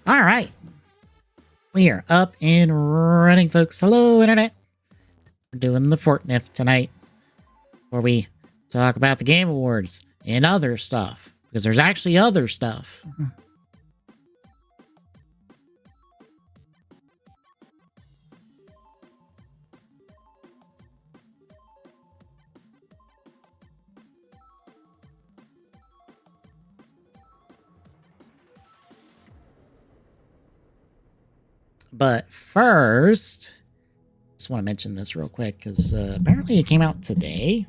All right. We are up and running, folks. Hello, Internet. We're doing the Fortnife tonight, where we talk about the Game Awards and other stuff, because there's actually other stuff. But first, just want to mention this real quick, because apparently it came out today.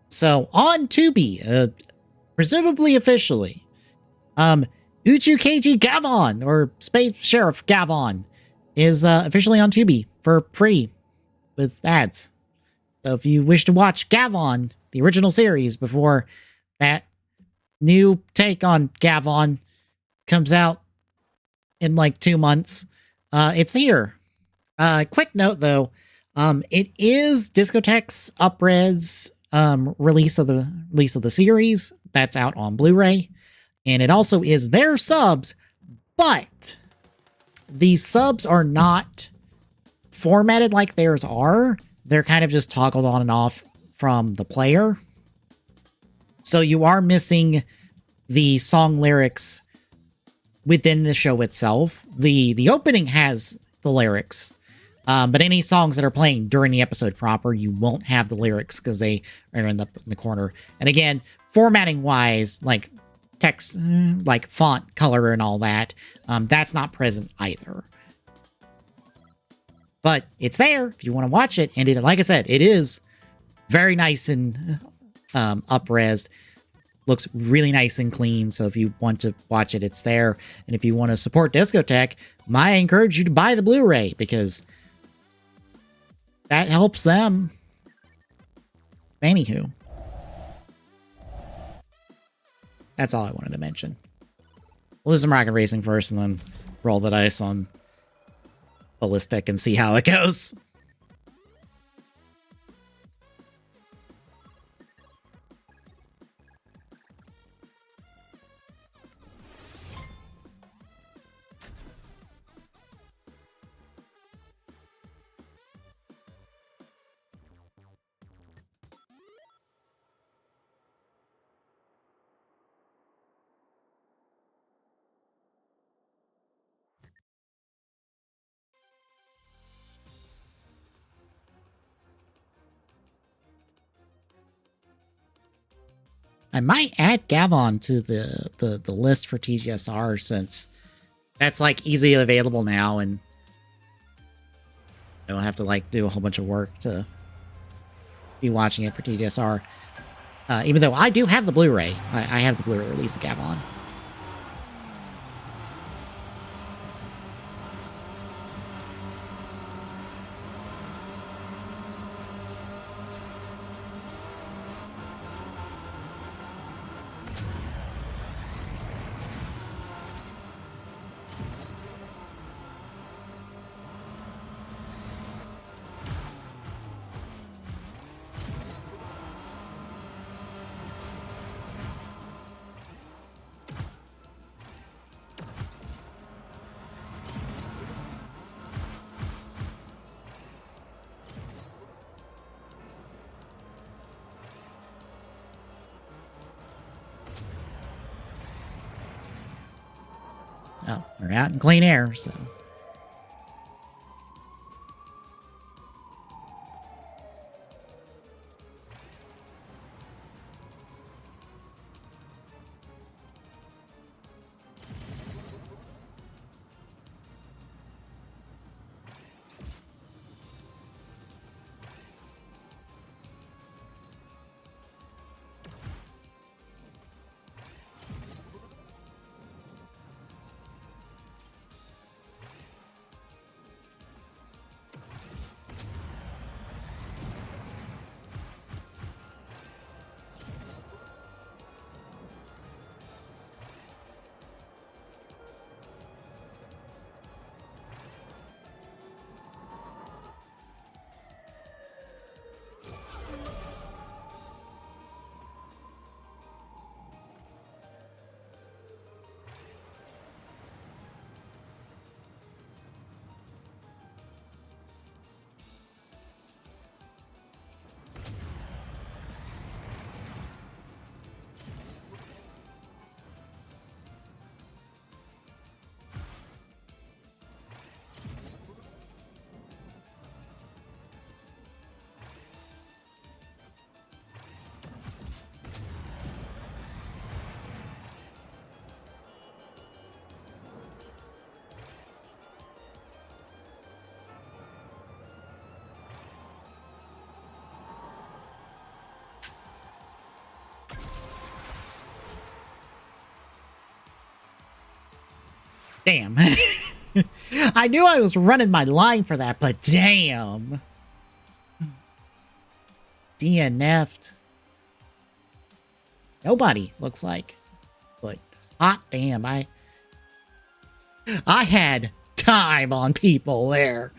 So, on Tubi, presumably officially, Uchu Gavon, or Space Sheriff Gavon, is officially on Tubi for free with ads. So if you wish to watch Gavon, the original series, before that new take on Gavon comes out in like 2 months, it's here. Quick note though, it is Discotek's upres release of the series that's out on Blu-ray, and it also is their subs, but these subs are not formatted like theirs are. They're kind of just toggled on and off from the player. So you are missing the song lyrics within the show itself. The opening has the lyrics, but any songs that are playing during the episode proper, you won't have the lyrics because they are in the corner. And again, formatting wise, like text, like font color and all that, that's not present either. But it's there if you want to watch it. And like I said, it is very nice and up-resed. Looks really nice and clean. So if you want to watch it, it's there. And if you want to support Discotek, I encourage you to buy the Blu-ray, because that helps them. Anywho, that's all I wanted to mention. We'll do some Rocket Racing first and then roll the dice on Ballistic and see how it goes. I might add Gavon to the list for TGSR, since that's like easily available now, and I don't have to like do a whole bunch of work to be watching it for TGSR. Even though I do have the Blu-ray. I have the Blu-ray release of Gavon. Oh, we're out in clean air, so. Damn. I knew I was running my line for that, but damn. DNF'd. Nobody, looks like. But hot damn, I had time on people there.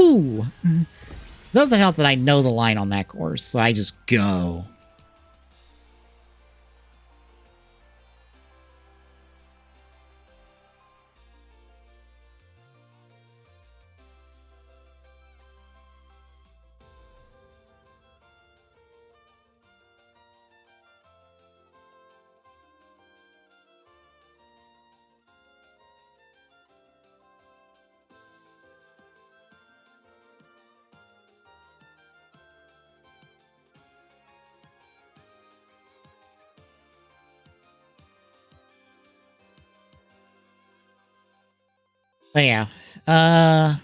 Ooh. Doesn't help that I know the line on that course, so I just go. But yeah, I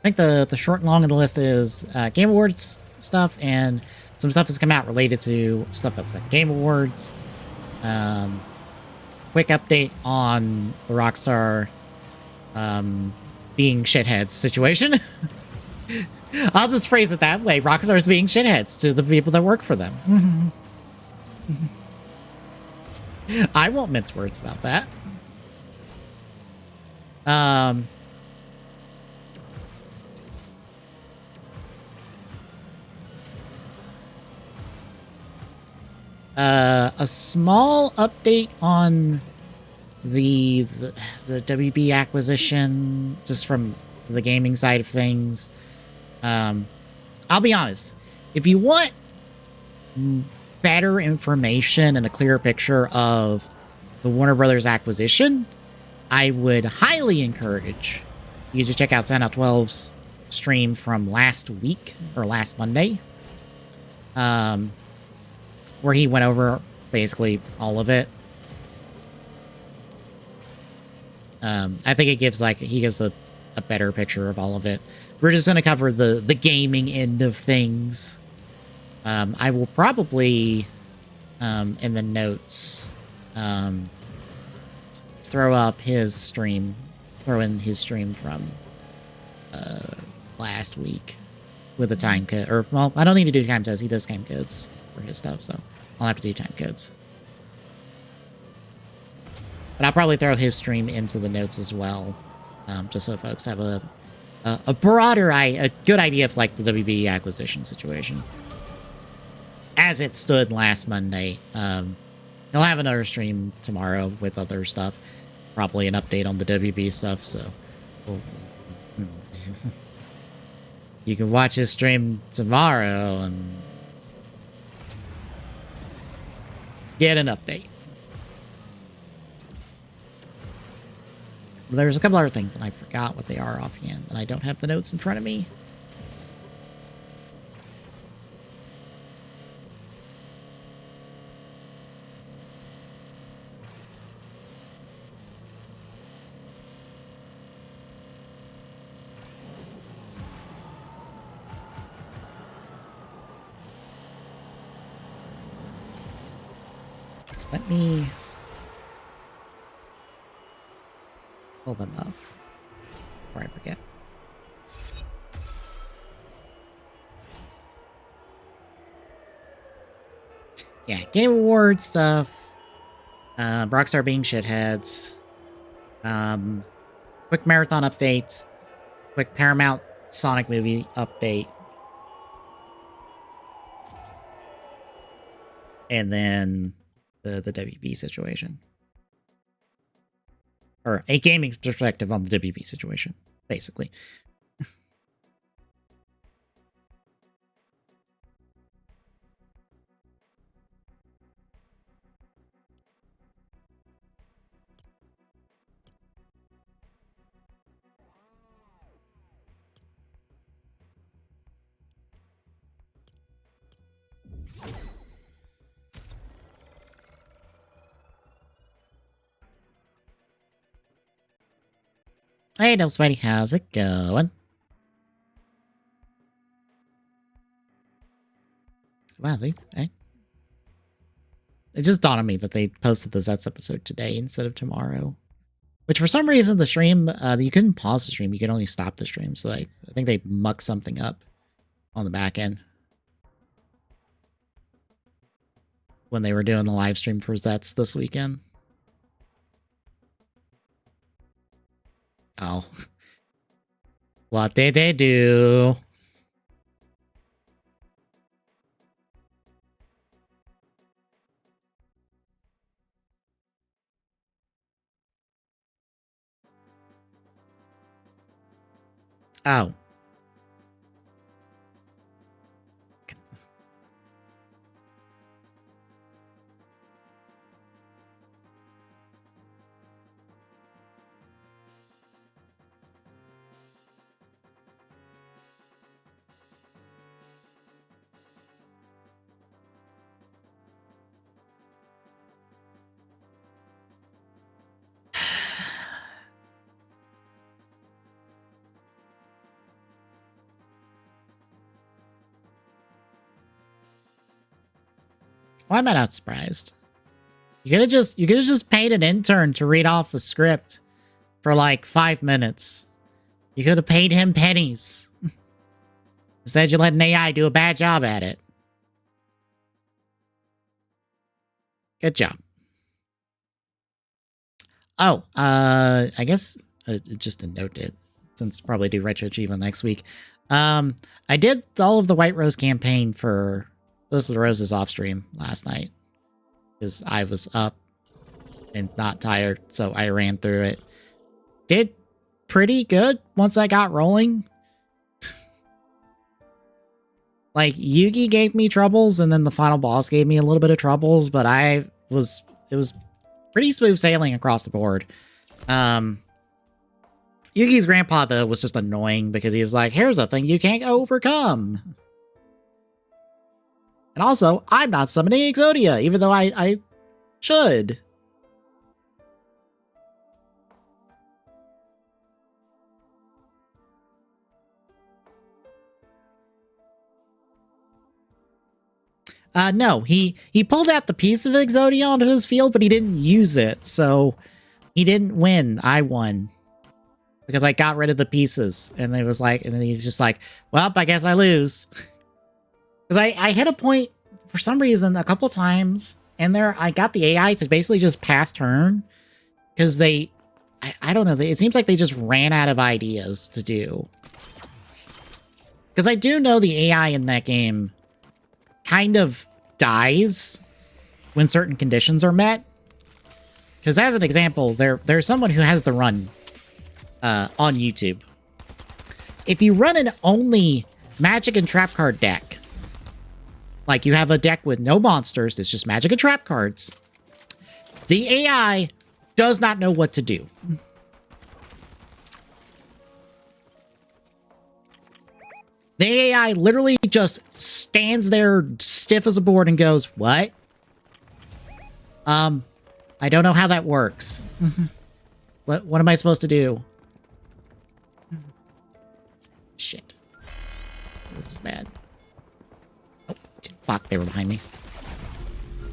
think the short and long of the list is Game Awards stuff and some stuff has come out related to stuff that was at the Game Awards. Quick update on the Rockstar being shitheads situation. I'll just phrase it that way. Rockstar's being shitheads to the people that work for them. I won't mince words about that. A small update on the WB acquisition, just from the gaming side of things. I'll be honest, if you want better information and a clearer picture of the Warner Brothers acquisition, I would highly encourage you to check out Sandout 12's stream from last week, or last Monday, where he went over basically all of it. I think it gives he gives a better picture of all of it. We're just going to cover the gaming end of things. I will probably, in the notes, throw in his stream from last week with a time code. Or, well, I don't need to do time codes. He does time codes for his stuff, so I'll have to do time codes. But I'll probably throw his stream into the notes as well, just so folks have a broader a good idea of the WB acquisition situation as it stood last Monday. He'll have another stream tomorrow with other stuff, probably an update on the WB stuff. So you can watch his stream tomorrow and get an update. There's a couple other things, and I forgot what they are offhand, and I don't have the notes in front of me. Let me pull them up before I forget. Yeah, Game Award stuff. Rockstar being shitheads. Quick marathon update. Quick Paramount Sonic movie update. And then the WB situation. Or a gaming perspective on the WB situation, basically. Hey, no, Spidey, how's it going? Wow, it just dawned on me that they posted the Zets episode today instead of tomorrow. Which for some reason the stream, you couldn't pause the stream. You could only stop the stream. So I think they mucked something up on the back end when they were doing the live stream for Zets this weekend. Oh. What did they do? Oh. Why am I not surprised? You could have just paid an intern to read off a script for like 5 minutes. You could have paid him pennies. Instead, you let an AI do a bad job at it. Good job. Oh, I guess just to note it, since probably do Retro Chiva next week. I did all of the White Rose campaign for Those of the Roses off stream last night because I was up and not tired, so I ran through it. Did pretty good once I got rolling. Like, Yugi gave me troubles, and then the final boss gave me a little bit of troubles, but it was pretty smooth sailing across the board. Yugi's grandpa, though, was just annoying because he was like, here's a thing you can't overcome. And also, I'm not summoning Exodia, even though I should. No, he pulled out the piece of Exodia onto his field, but he didn't use it, so he didn't win. I won. Because I got rid of the pieces, and it was like, and then he's just like, well, I guess I lose. Because I hit a point, for some reason, a couple times, and there, I got the AI to basically just pass turn, because I don't know, it seems like they just ran out of ideas to do. Because I do know the AI in that game kind of dies when certain conditions are met. Because as an example, there's someone who has the run on YouTube. If you run an only magic and trap card deck, like you have a deck with no monsters, it's just magic and trap cards, the AI does not know what to do. The AI literally just stands there stiff as a board and goes, what? I don't know how that works. What am I supposed to do? Shit. This is bad. Oh, fuck, they were behind me.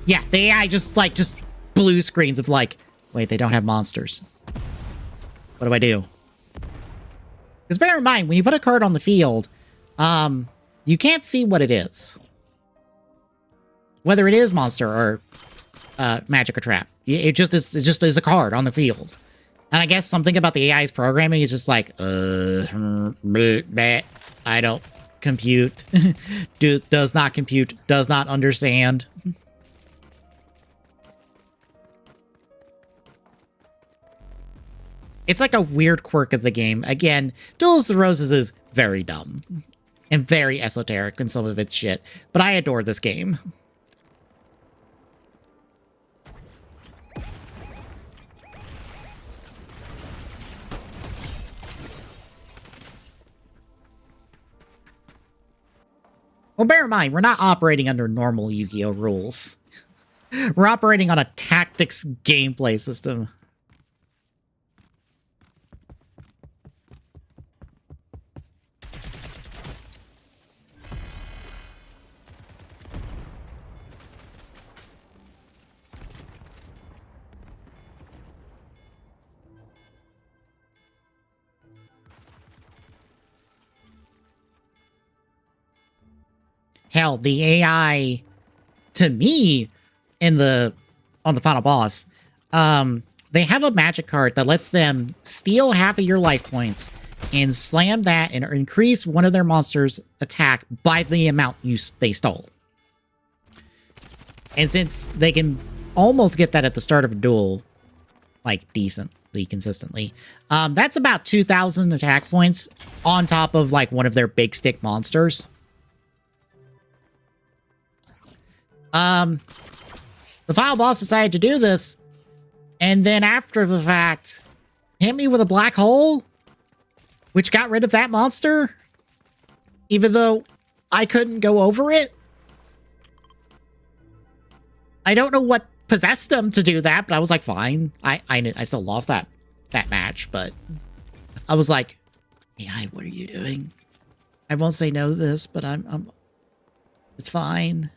Yeah, the AI just blue screens of like, wait, they don't have monsters. What do I do? Because bear in mind, when you put a card on the field, you can't see what it is. Whether it is monster or magic or trap. It just is a card on the field. And I guess something about the AI's programming is just like, I don't compute. Does not compute. Does not understand. It's like a weird quirk of the game. Again, Duels of the Roses is very dumb. And very esoteric in some of its shit. But I adore this game. Well, bear in mind, we're not operating under normal Yu-Gi-Oh! Rules. We're operating on a tactics gameplay system. Hell, the AI to me on the final boss, they have a magic card that lets them steal half of your life points and slam that and increase one of their monsters' attack by the amount they stole. And since they can almost get that at the start of a duel, like decently consistently, that's about 2,000 attack points on top of like one of their big stick monsters. The final boss decided to do this, and then after the fact, hit me with a black hole, which got rid of that monster, even though I couldn't go over it. I don't know what possessed them to do that, but I was like, fine. I still lost that match, but I was like, AI, what are you doing? I won't say no to this, but it's fine.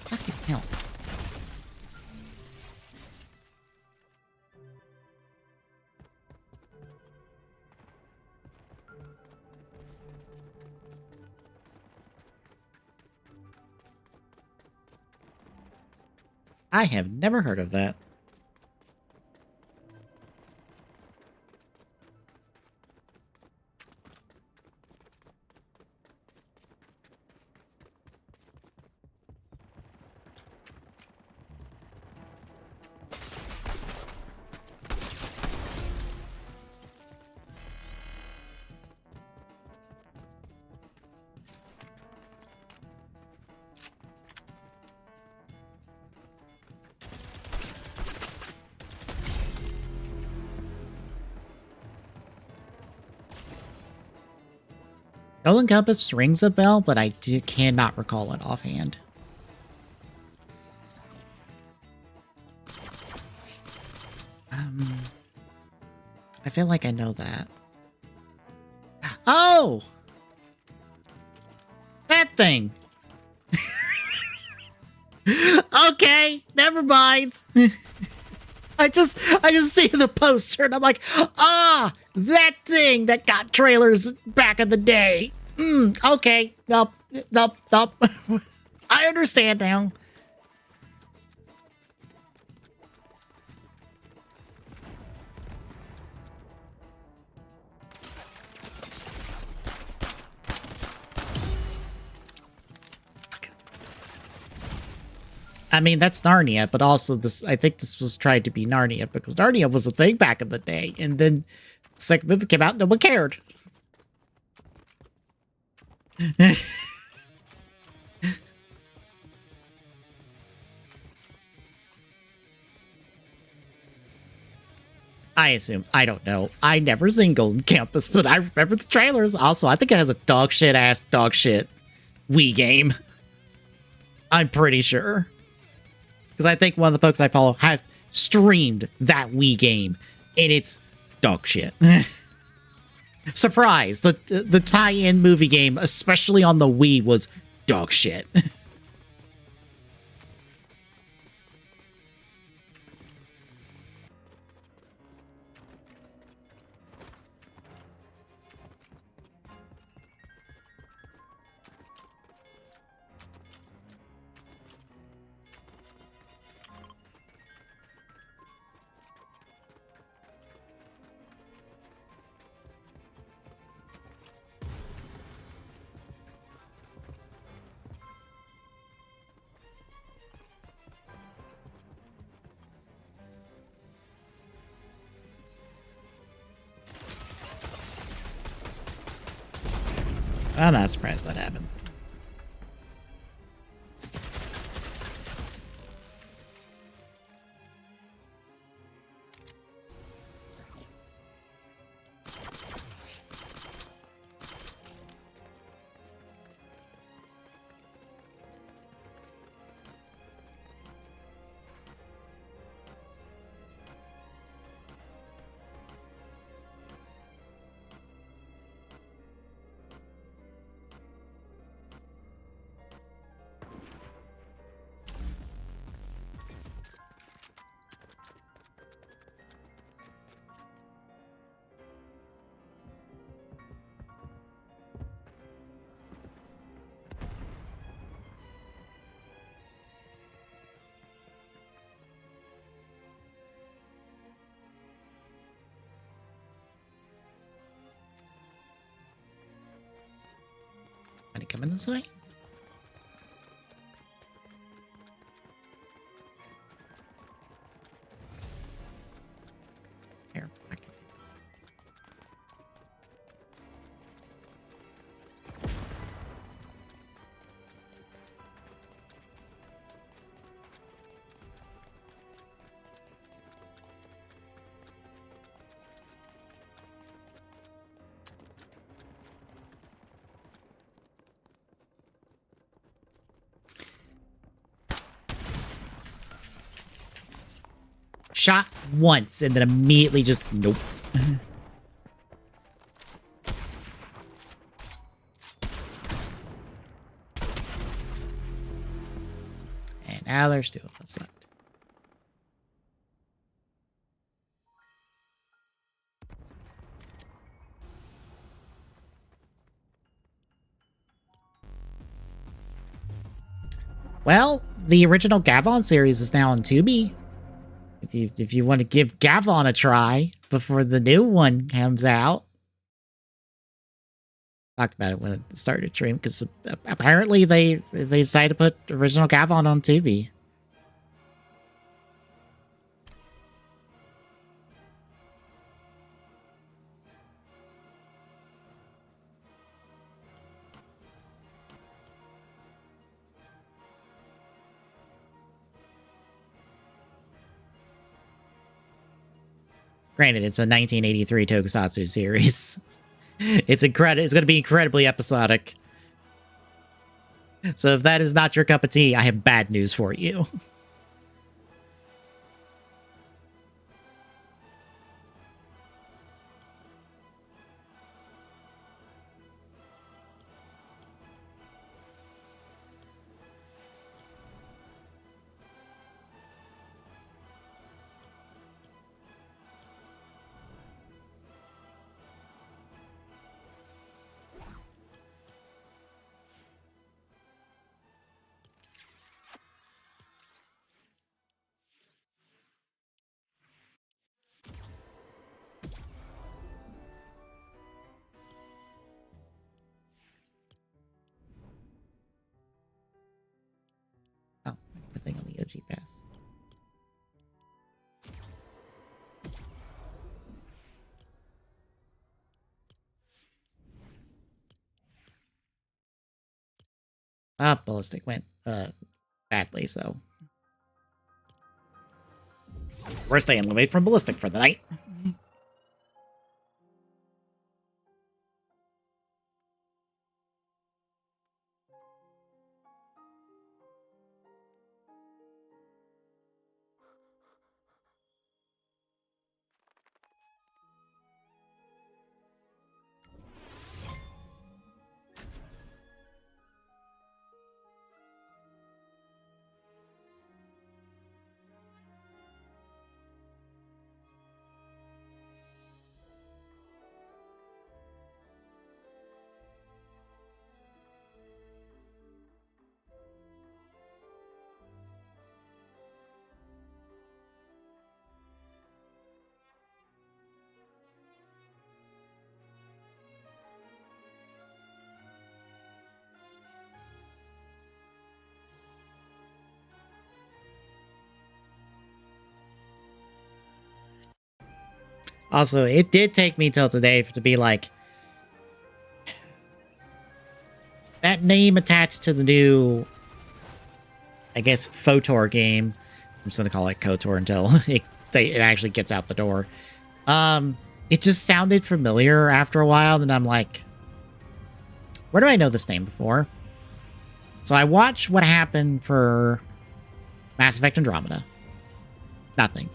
Fucking hell. I have never heard of that. Golden Compass rings a bell, but I cannot recall it offhand. I feel like I know that. Oh! That thing! Okay, never mind. I just see the poster and I'm like, ah, that thing that got trailers back in the day. Okay, nope. I understand now. I mean, that's Narnia, but also I think this was tried to be Narnia because Narnia was a thing back in the day, and then the second movie came out and no one cared. I assume. I don't know. I never seen Golden Campus, but I remember the trailers. Also, I think it has a dog shit Wii game. I'm pretty sure. Because I think one of the folks I follow have streamed that Wii game, and it's dog shit. Surprise! The tie-in movie game, especially on the Wii, was dog shit. I'm not surprised that happened. Can he come in this way? Here, back. Shot once and then immediately just nope. And now there's 2 of us left. Well, the original Gavon series is now on Tubi. If you want to give Gavon a try before the new one comes out. Talked about it when it started stream because apparently they decided to put original Gavon on Tubi. Granted, it's a 1983 Tokusatsu series. It's going to be incredibly episodic. So if that is not your cup of tea, I have bad news for you. Oh, the thing on the OG pass. Ballistic went badly, so we're staying away from Ballistic for the night. Also, it did take me till today to be like, that name attached to the new, I guess, Photor game. I'm just gonna call it KOTOR until it actually gets out the door. It just sounded familiar after a while, and I'm like, where do I know this name before? So I watched what happened for Mass Effect Andromeda. Nothing.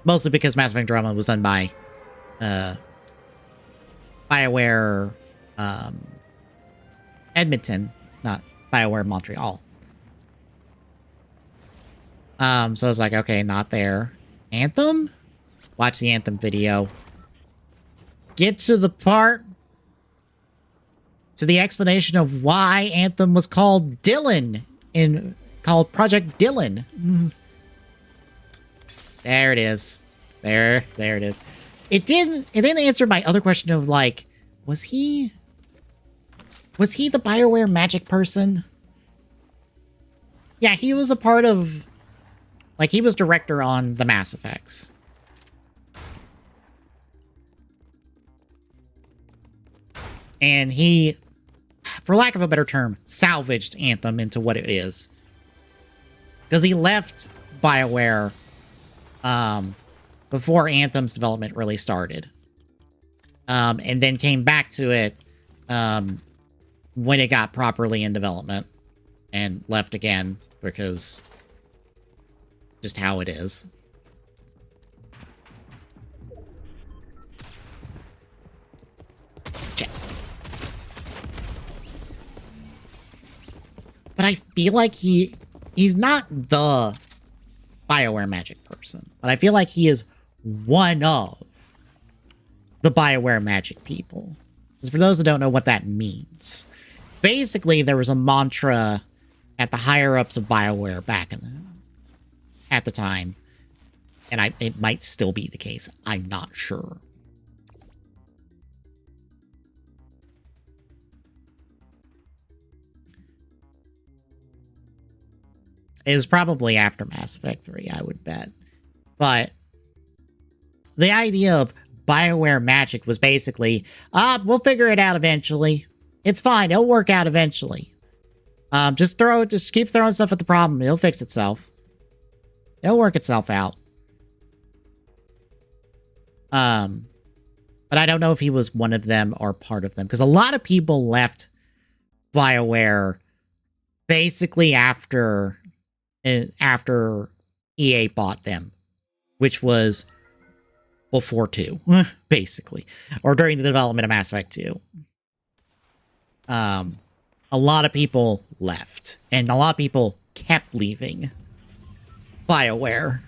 Mostly because Mass Effect Andromeda was done by BioWare Edmonton, not BioWare Montreal. So I was like, okay, not there. Anthem? Watch the Anthem video. Get to the part, to the explanation of why Anthem was called Dylan, called Project Dylan. There it is. There it is. It didn't answer my other question of like, was he Was he the BioWare magic person? Yeah, he was a part of... Like, he was director on the Mass Effects. And he, for lack of a better term, salvaged Anthem into what it is. Because he left BioWare before Anthem's development really started. And then came back to it when it got properly in development. And left again because just how it is. Check. But I feel like he's not the BioWare magic person. But I feel like he is one of the BioWare magic people. Because for those that don't know what that means, basically there was a mantra at the higher-ups of BioWare back at the time. And it might still be the case. I'm not sure. It was probably after Mass Effect 3, I would bet. But the idea of BioWare magic was basically, we'll figure it out eventually. It's fine. It'll work out eventually. Just keep throwing stuff at the problem. It'll fix itself. It'll work itself out. But I don't know if he was one of them or part of them. Because a lot of people left BioWare basically after EA bought them. Which was before 2, basically. Or during the development of Mass Effect 2. A lot of people left. And a lot of people kept leaving BioWare.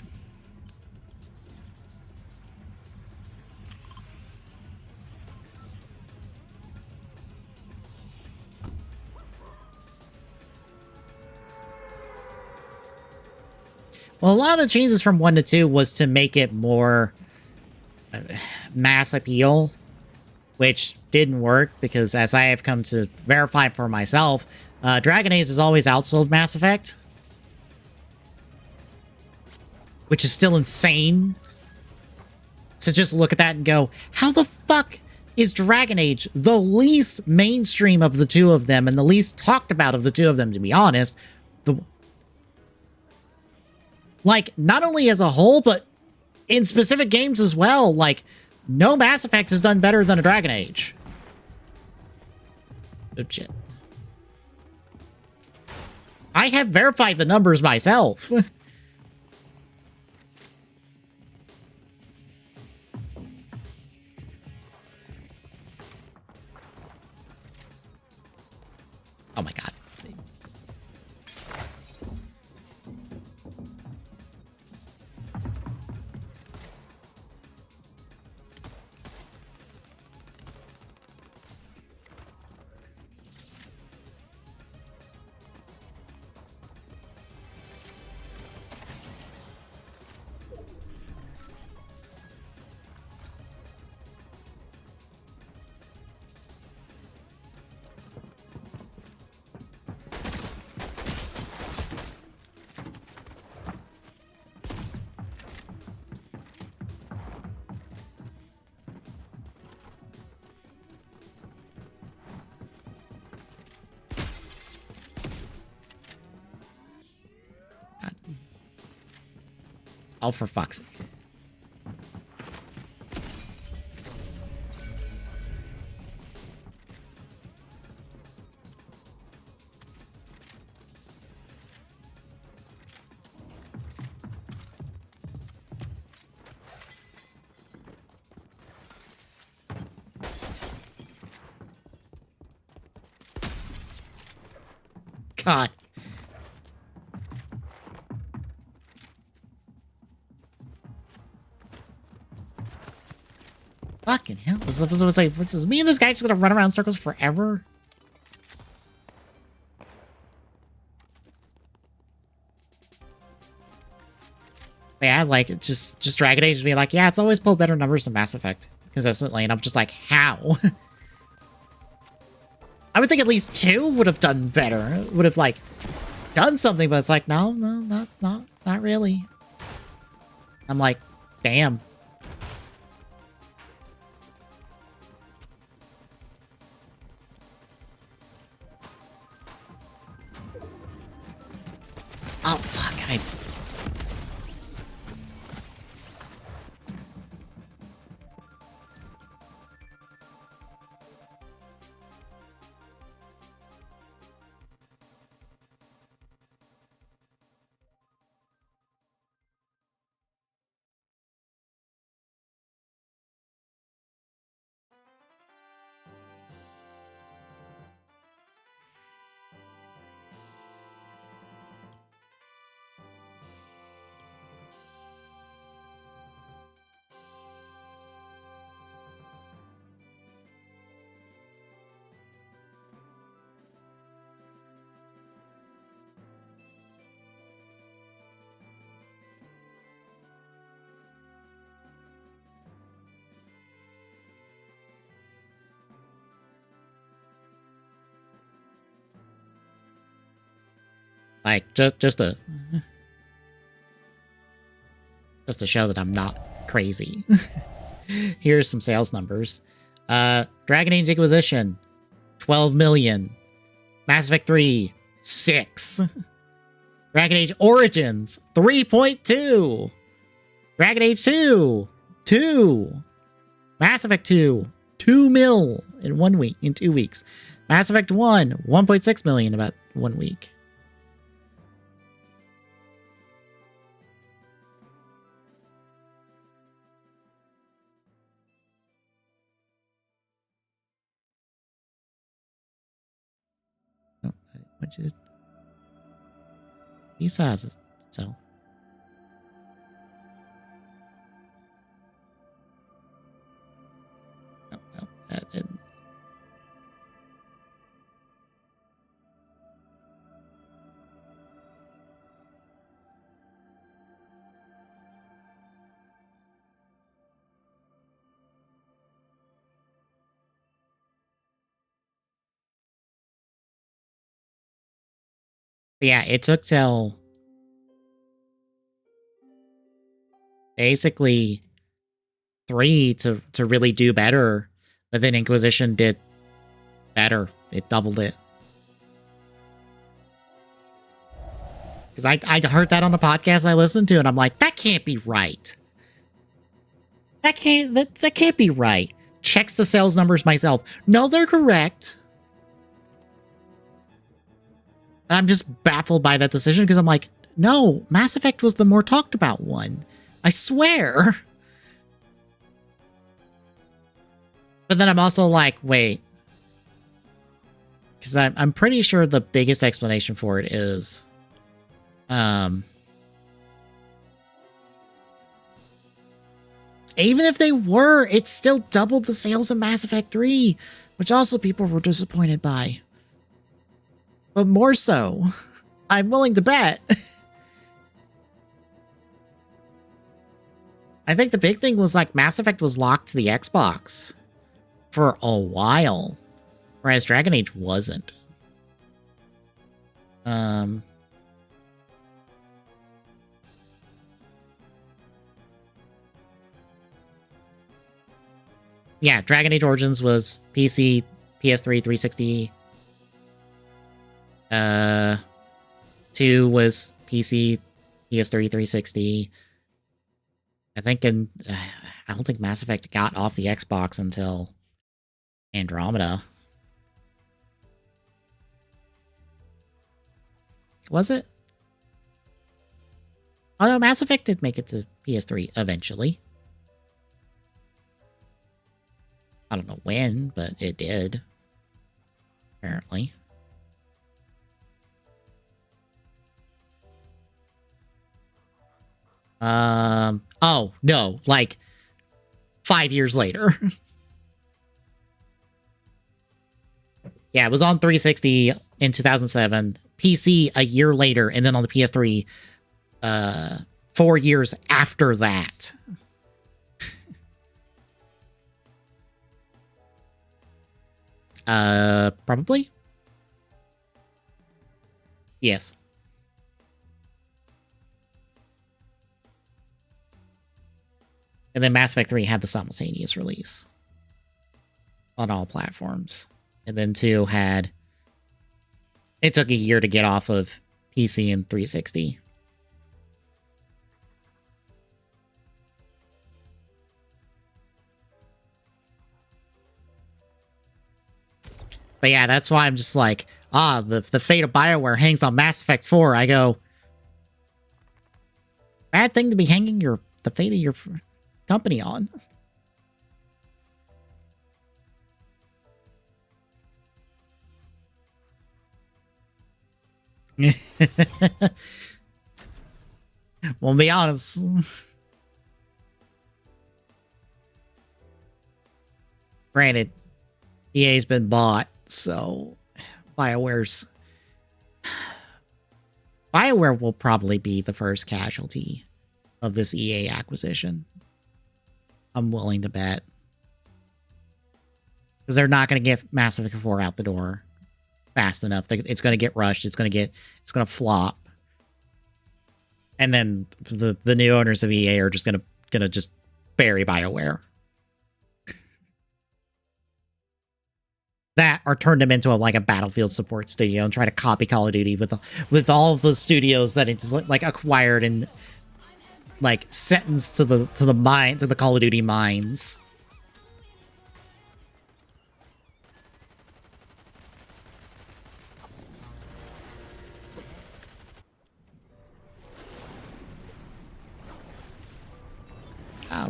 Well, a lot of the changes from 1 to 2 was to make it more mass appeal, which didn't work because, as I have come to verify for myself, Dragon Age has always outsold Mass Effect, which is still insane. So just look at that and go, how the fuck is Dragon Age the least mainstream of the two of them and the least talked about of the two of them, to be honest? Like, not only as a whole, but in specific games as well. Like, no Mass Effect has done better than a Dragon Age. Oh, shit. I have verified the numbers myself. Oh my god. Oh, for fuck's sake. God. Fucking hell. This is like, what's this? Me and this guy just gonna run around in circles forever? Yeah, like, it's just Dragon Age be like, yeah, it's always pulled better numbers than Mass Effect consistently, and I'm just like, how? I would think at least 2 would have done better. Would have, like, done something, but it's like, no, not really. I'm like, damn. Oh, fuck, like, just to show that I'm not crazy. Here's some sales numbers. Dragon Age Inquisition, 12 million. Mass Effect 3, 6. Dragon Age Origins, 3.2. Dragon Age 2, 2. Mass Effect 2, 2 mil in 1 week, in 2 weeks. Mass Effect 1, 1.6 million about 1 week. Oh, which is he says it, so. Yeah, it took till basically 3 to really do better, but then Inquisition did better. It doubled it. Because I heard that on the podcast I listened to, and I'm like, that can't be right. That can't be right. Checks the sales numbers myself. No, they're correct. I'm just baffled by that decision because I'm like, no, Mass Effect was the more talked about one. I swear. But then I'm also like, wait. Because I'm pretty sure the biggest explanation for it is... even if they were, it still doubled the sales of Mass Effect 3, which also people were disappointed by. But more so, I'm willing to bet. I think the big thing was like Mass Effect was locked to the Xbox for a while, whereas Dragon Age wasn't. Yeah, Dragon Age Origins was PC, PS3, 360. 2 was PC, PS3, 360. I think I don't think Mass Effect got off the Xbox until Andromeda. Was it? Although Mass Effect did make it to PS3 eventually. I don't know when, but it did. Apparently. Oh, no, like 5 years later. Yeah, it was on 360 in 2007, PC a year later, and then on the PS3 4 years after that. Probably. Yes. And then Mass Effect 3 had the simultaneous release on all platforms. And then 2 had... It took a year to get off of PC and 360. But yeah, that's why I'm just like, the fate of BioWare hangs on Mass Effect 4. I go, bad thing to be hanging the fate of your company on. Well, be honest. Granted, EA's been bought, so BioWare will probably be the first casualty of this EA acquisition. I'm willing to bet. Because they're not going to get Mass Effect 4 out the door fast enough. It's going to get rushed. It's going to flop. And then the new owners of EA are just going to just bury BioWare. That or turn them into a Battlefield support studio and try to copy Call of Duty with all of the studios that it's acquired and sentenced to the Call of Duty mines.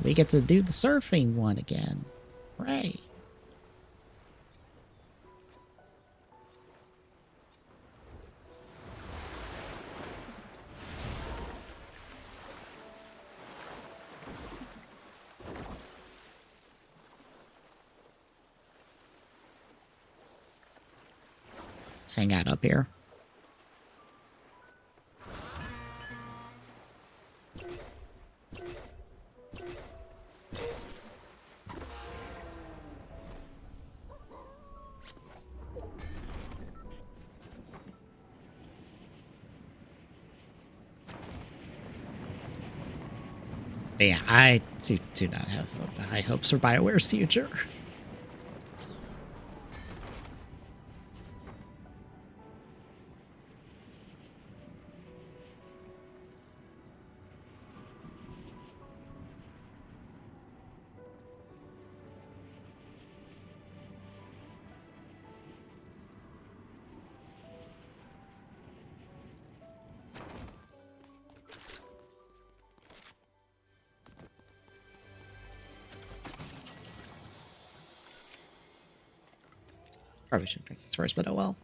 We get to do the surfing one again. Hooray. Let's hang out up here. But yeah, I do not have high hopes for BioWare's future. Probably shouldn't drink this first, but oh well.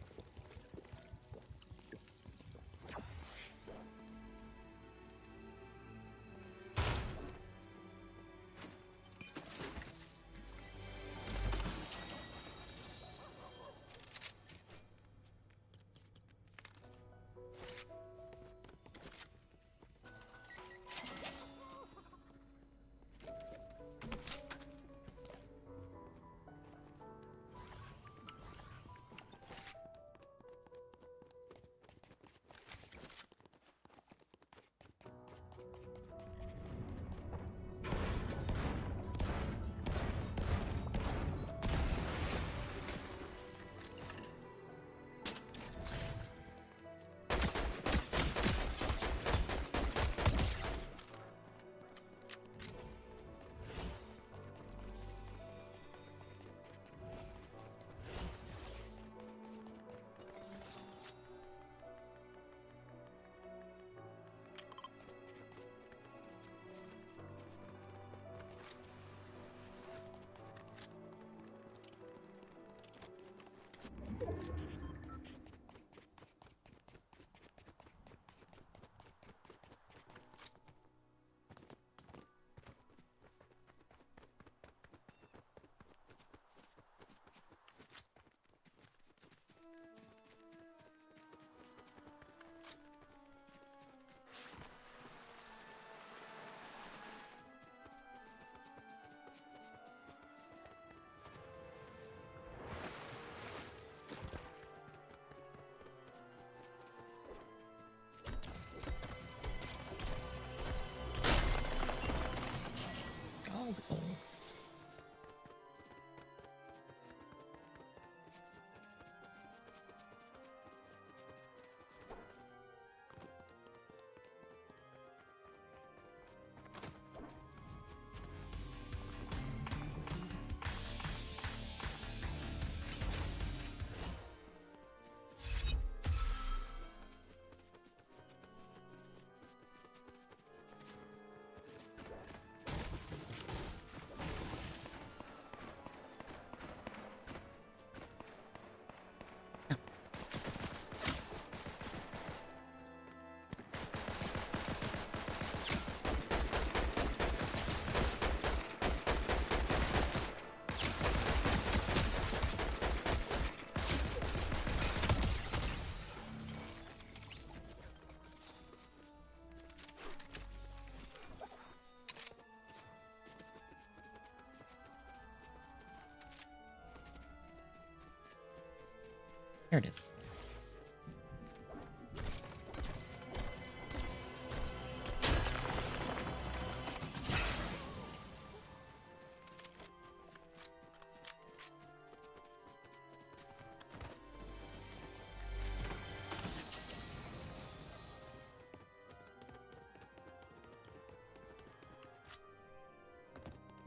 There it is.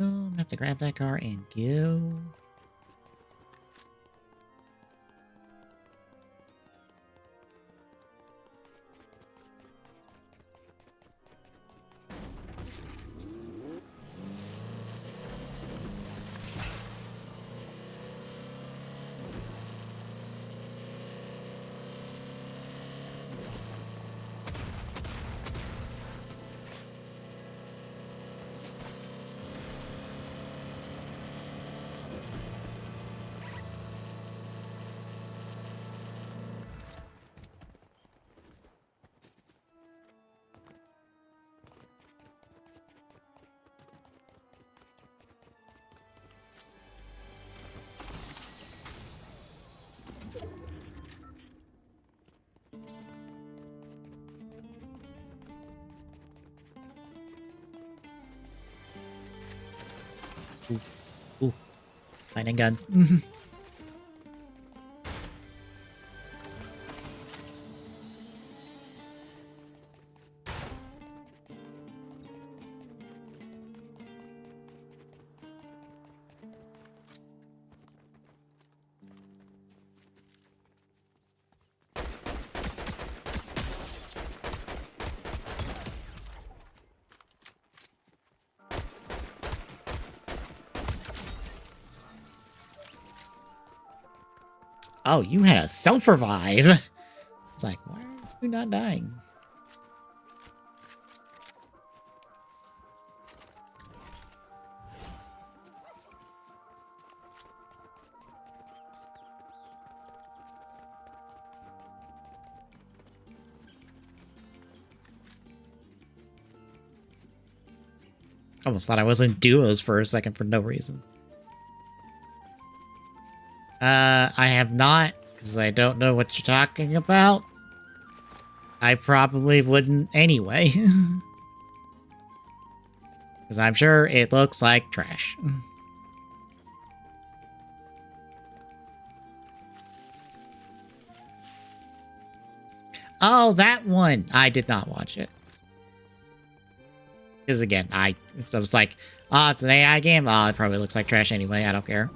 Oh, I'm gonna have to grab that car and go. Ooh, lightning gun. Oh, you had a self-revive. It's like, why are you not dying? Almost thought I was in duos for a second for no reason. I have not, because I don't know what you're talking about. I probably wouldn't anyway. Because I'm sure it looks like trash. Oh, that one! I did not watch it. Because again, I was like, oh, it's an AI game? Oh, it probably looks like trash anyway. I don't care.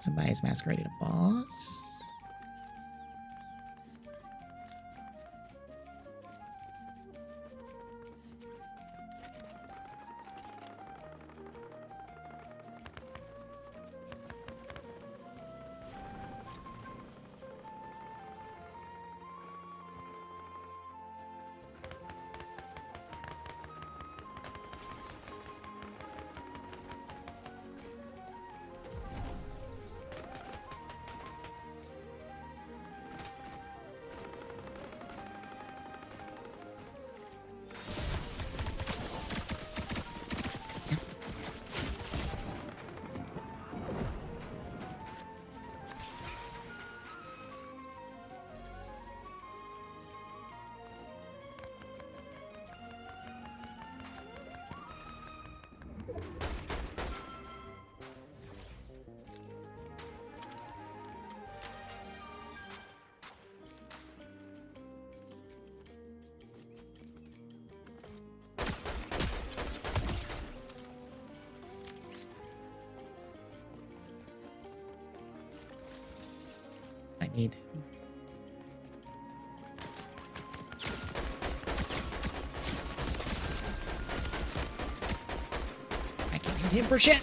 Somebody's masqueraded a boss. might need. I can't hit him for shit.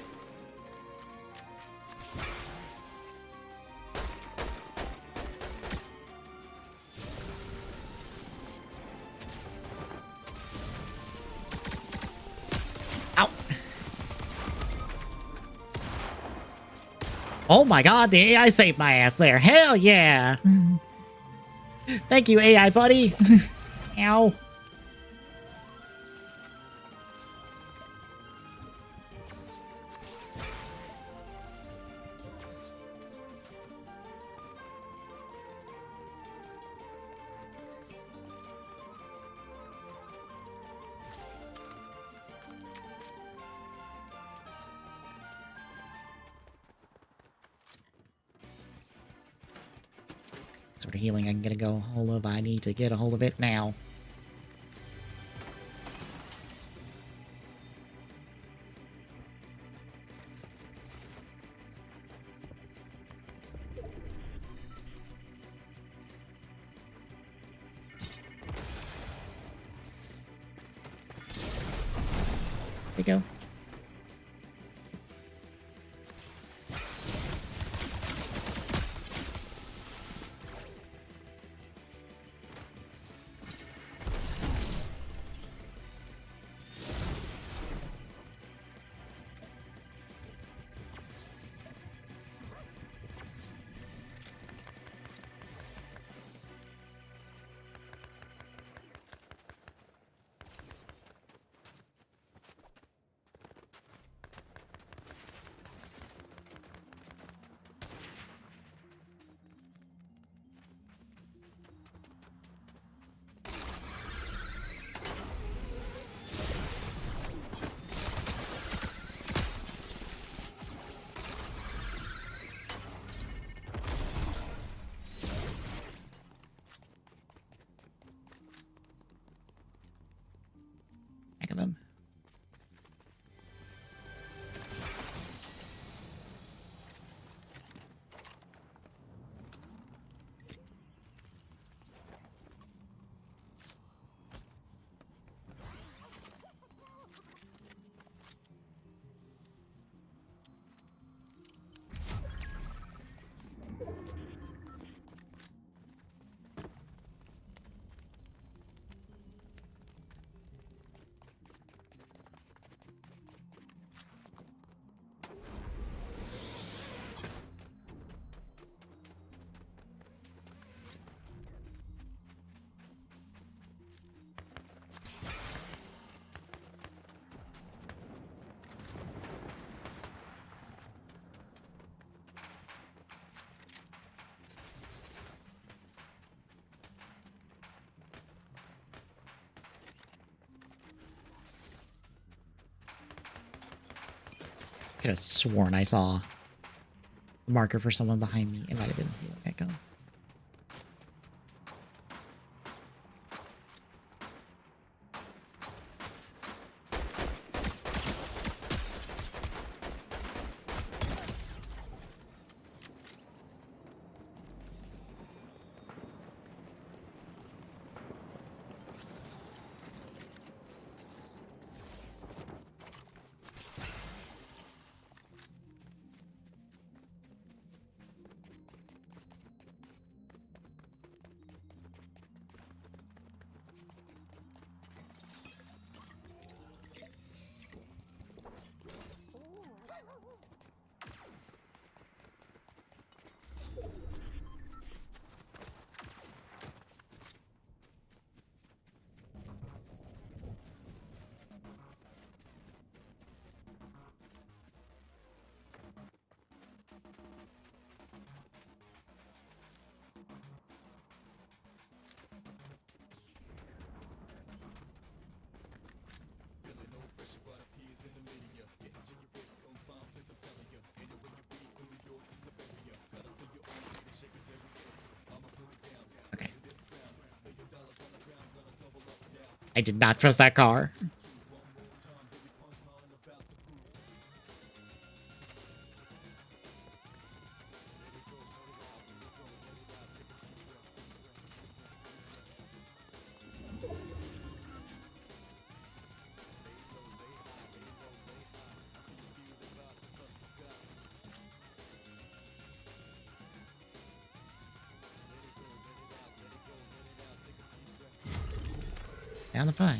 Oh my god, the AI saved my ass there. Hell yeah. Thank you, AI buddy. Ow. Sort of healing I can get a go hold of. I need to get a hold of it now. There you go. Heck of him. Could have sworn I saw a marker for someone behind me. It might have been healing echo. I did not trust that car. Down to 5.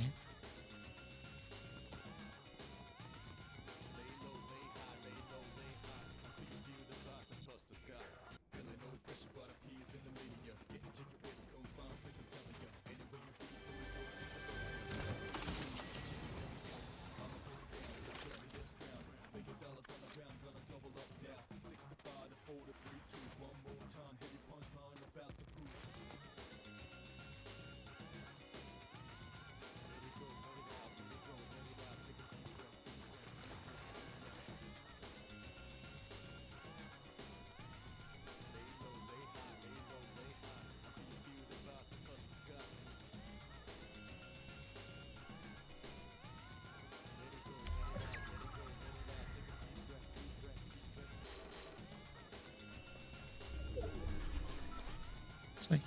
This way.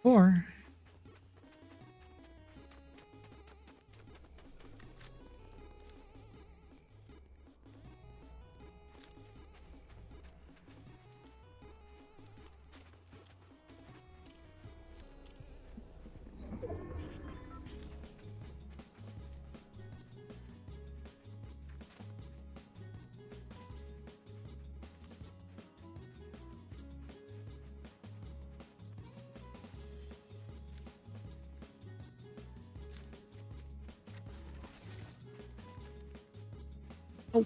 Four. Oh.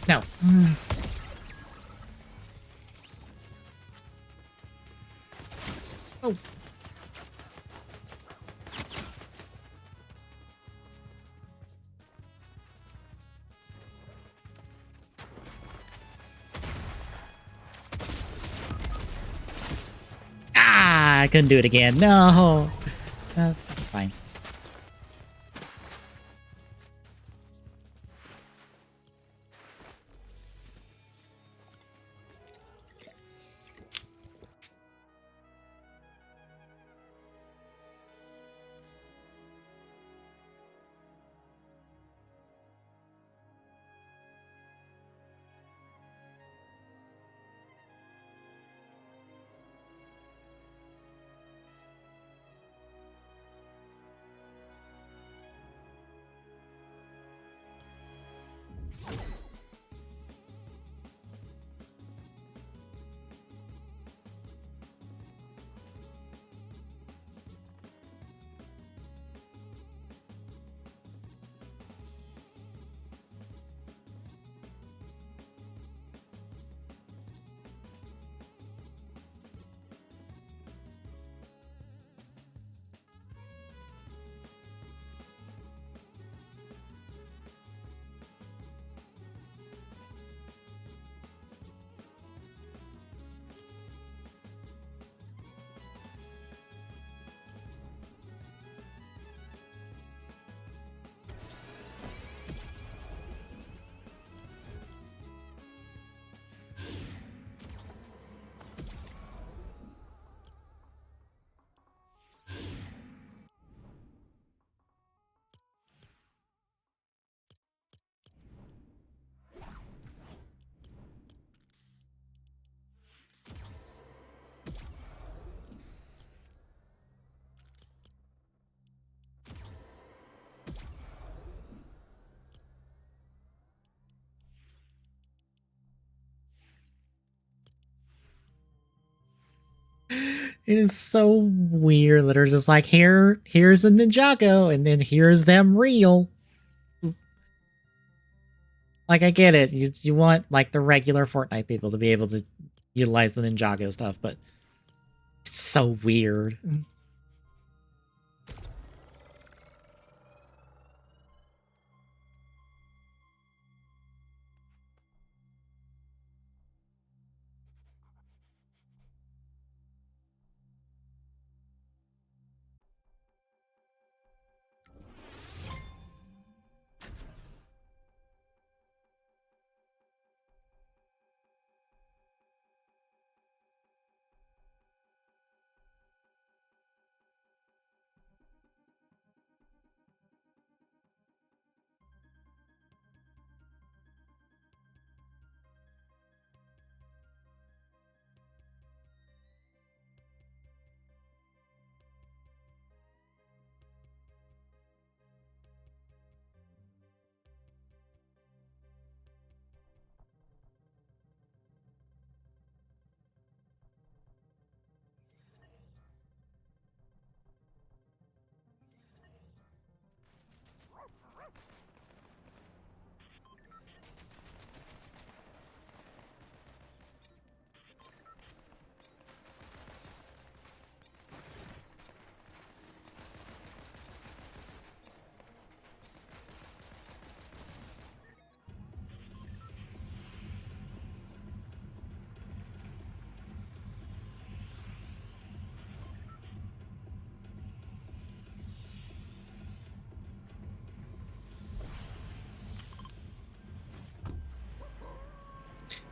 No. Oh. Ah, I couldn't do it again. No. Fine. It is so weird that it's just like, here's a Ninjago, and then here's them real. Like, I get it. You want, like, the regular Fortnite people to be able to utilize the Ninjago stuff, but it's so weird.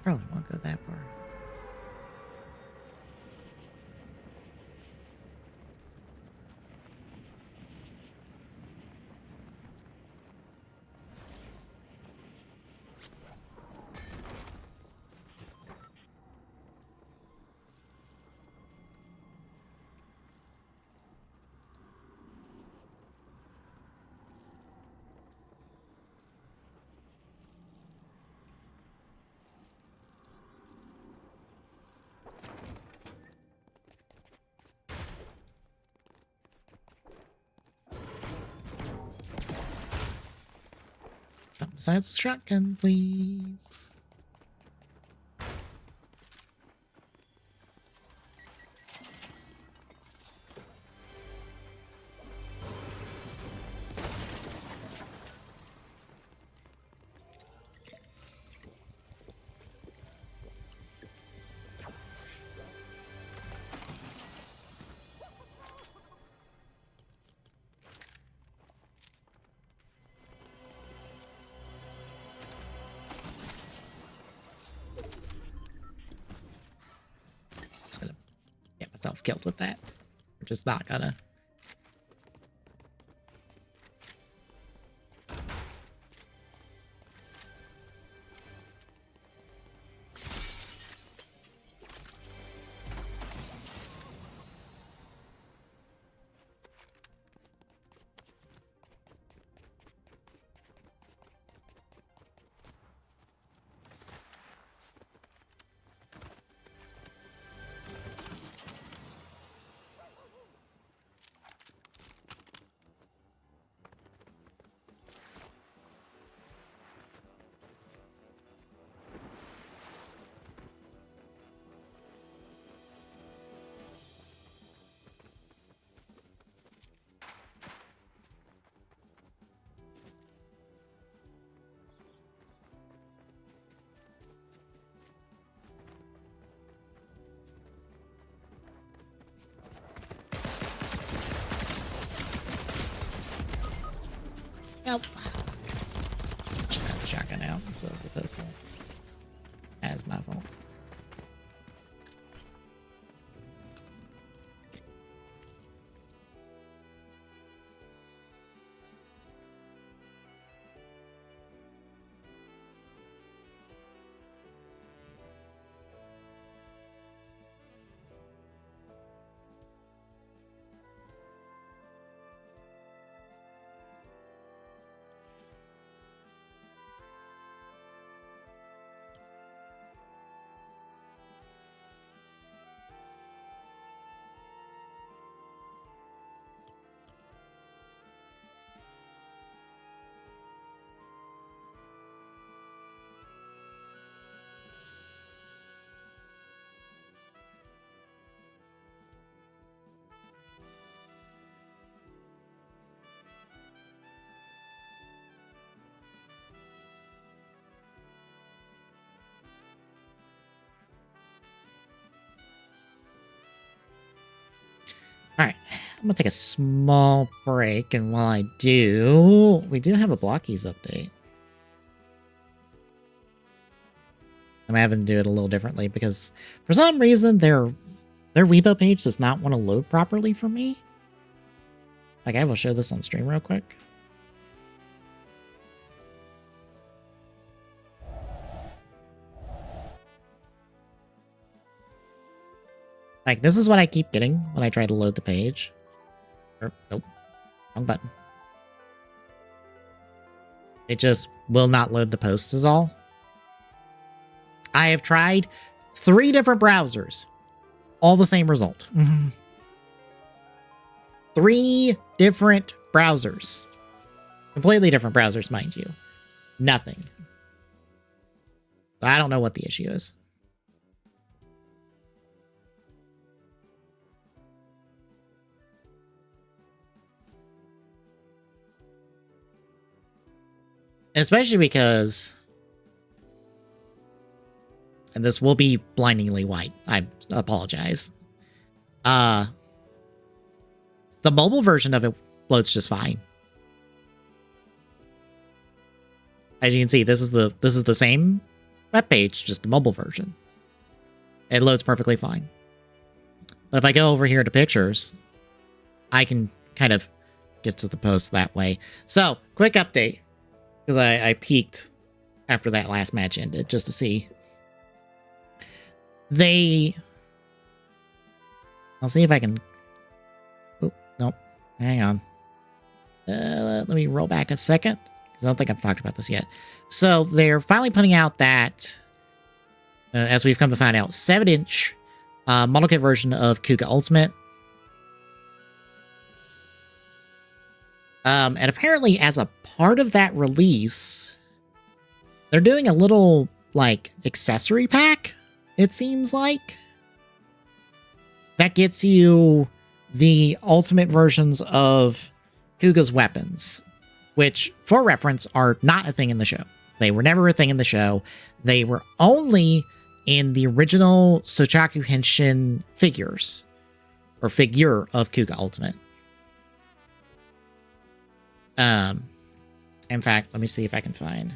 Probably won't go that far. Besides shotgun, please. Just gonna get myself killed with that. We're just not gonna. Nope. Should have the shotgun out instead of the pistol. That's my fault. All right, I'm gonna take a small break, and while I do, we do have a blockies update. I'm having to do it a little differently because for some reason their repo page does not want to load properly for me. Like, I will show this on stream real quick. Like, this is what I keep getting when I try to load the page. Or, nope, wrong button. It just will not load the posts is all. I have tried 3 different browsers. All the same result. 3 different browsers. Completely different browsers, mind you. Nothing. I don't know what the issue is. Especially because, and this will be blindingly white, I apologize. The mobile version of it loads just fine. As you can see, this is the same webpage, just the mobile version. It loads perfectly fine. But if I go over here to pictures, I can kind of get to the post that way. So, quick update. Because I peeked after that last match ended, just to see. I'll see if I can... Oh, nope. Hang on. Let me roll back a second, because I don't think I've talked about this yet. So, they're finally putting out that, as we've come to find out, 7-inch model kit version of Kuga Ultimate. And apparently, as a part of that release, they're doing a little, like, accessory pack, it seems like. That gets you the ultimate versions of Kuga's weapons, which, for reference, are not a thing in the show. They were never a thing in the show. They were only in the original Sochaku Henshin figures, or figure of Kuga Ultimate. In fact, let me see if I can find...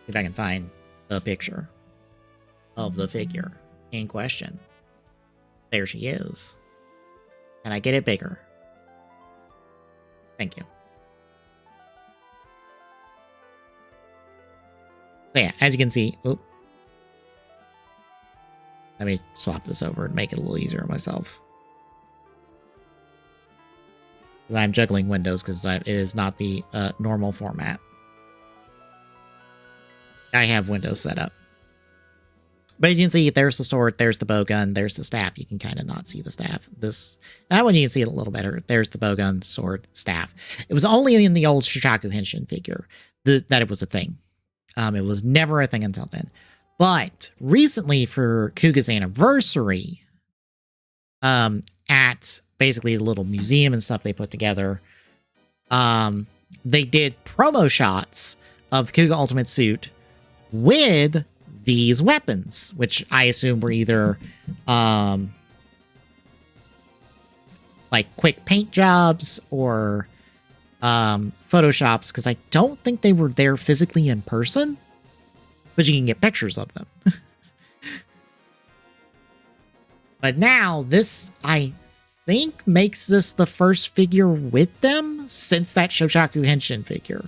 If I can find a picture of the figure in question. There she is. Can I get it bigger? Thank you. So yeah, as you can see... Oh, let me swap this over and make it a little easier on myself. Because I'm juggling windows because it is not the normal format. I have Windows set up. But as you can see, there's the sword, there's the bowgun, there's the staff. You can kind of not see the staff. That one you can see it a little better. There's the bowgun, sword, staff. It was only in the old Shochaku Henshin figure that it was a thing. It was never a thing until then. But recently, for Kuga's anniversary, at basically the little museum and stuff they put together, they did promo shots of the Kuga Ultimate suit with these weapons, which I assume were either like quick paint jobs or photoshops, because I don't think they were there physically in person, but you can get pictures of them. But now this, I think, makes this the first figure with them since that Shochaku Henshin figure.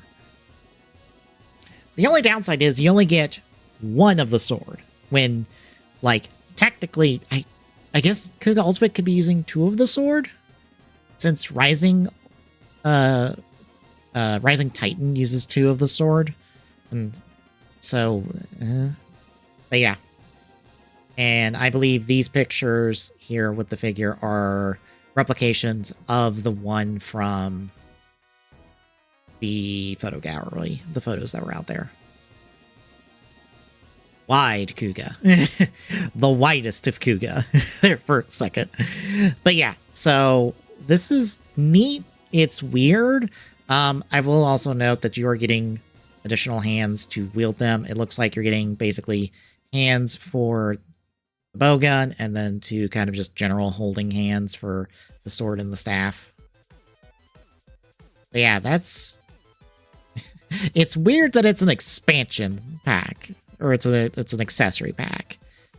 The only downside is you only get one of the sword, when, like, technically, I guess Kuga Ultimate could be using two of the sword, since Rising Titan uses two of the sword, and so, but yeah. And I believe these pictures here with the figure are replications of the one from the photo gallery, the photos that were out there. Wide Kuga. The widest of Kuga there for a second. But yeah, so this is neat. It's weird. I will also note that you are getting additional hands to wield them. It looks like you're getting basically hands for the bowgun and then to kind of just general holding hands for the sword and the staff. But yeah, that's... It's weird that it's an expansion pack, or it's an accessory pack,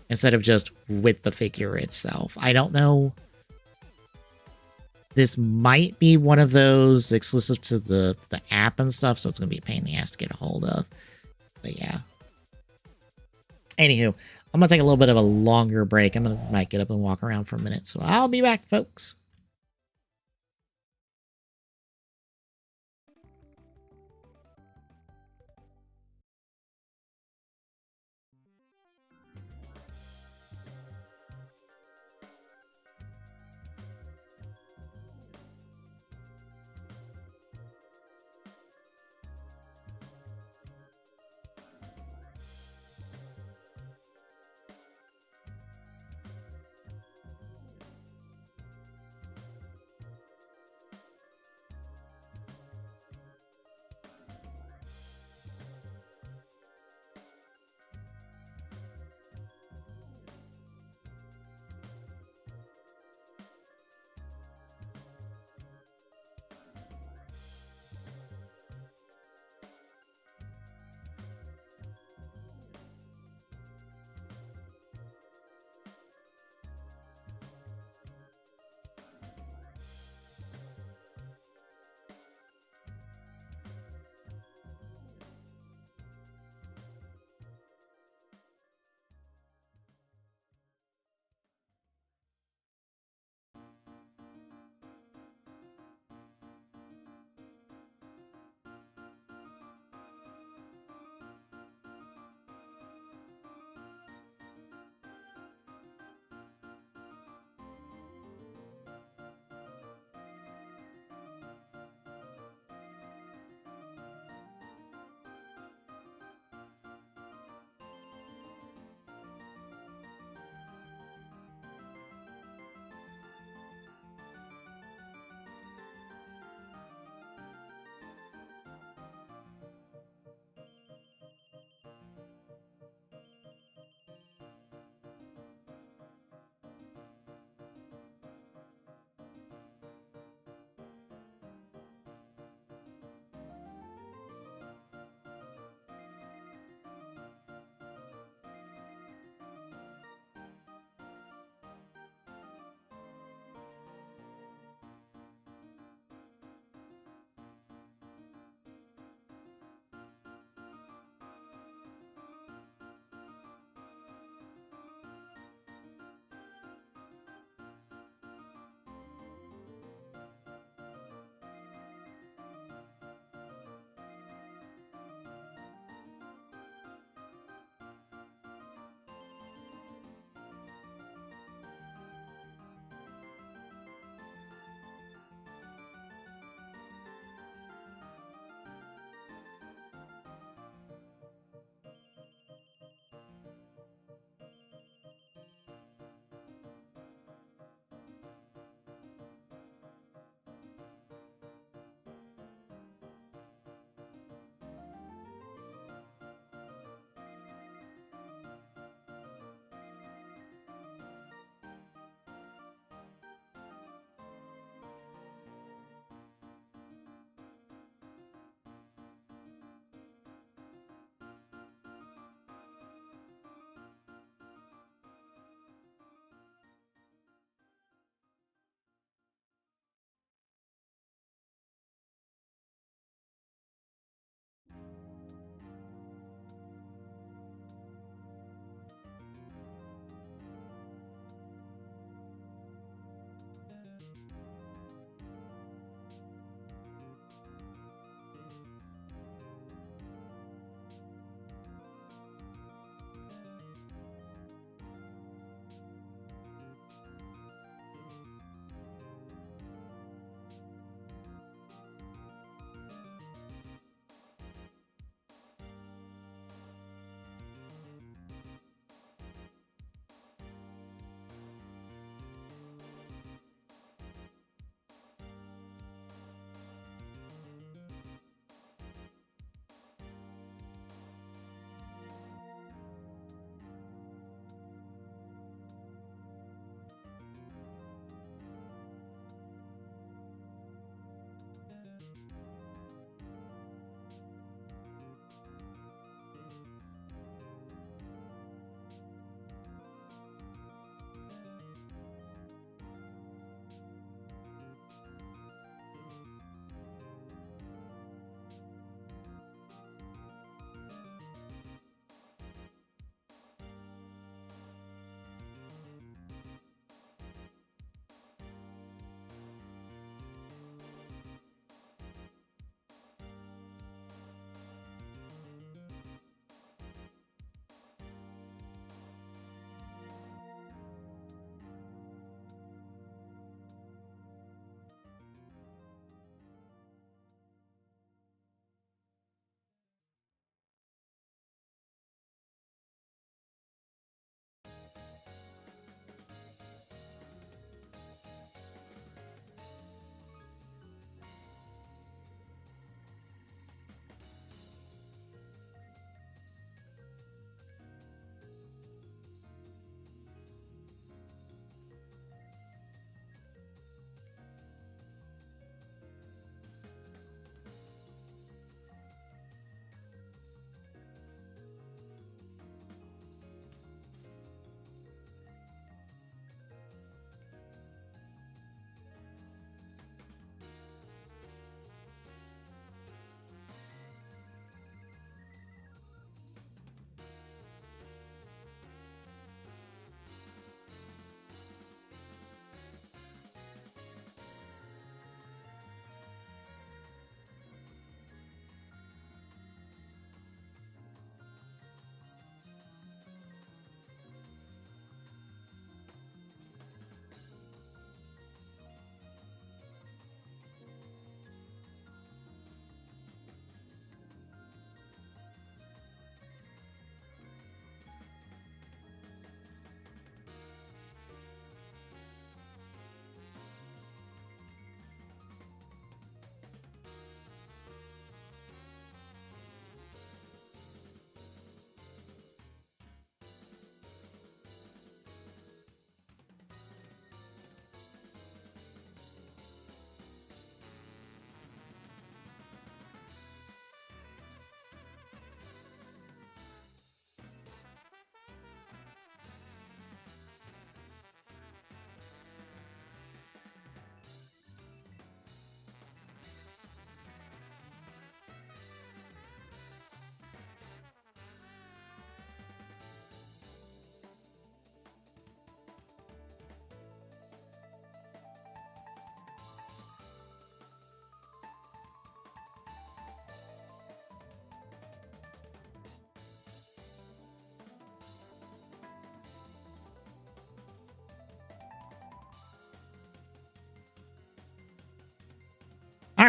instead of just with the figure itself. I don't know. This might be one of those exclusive to the app and stuff, so it's going to be a pain in the ass to get a hold of. But yeah. Anywho, I'm going to take a little bit of a longer break. Might get up and walk around for a minute, so I'll be back, folks.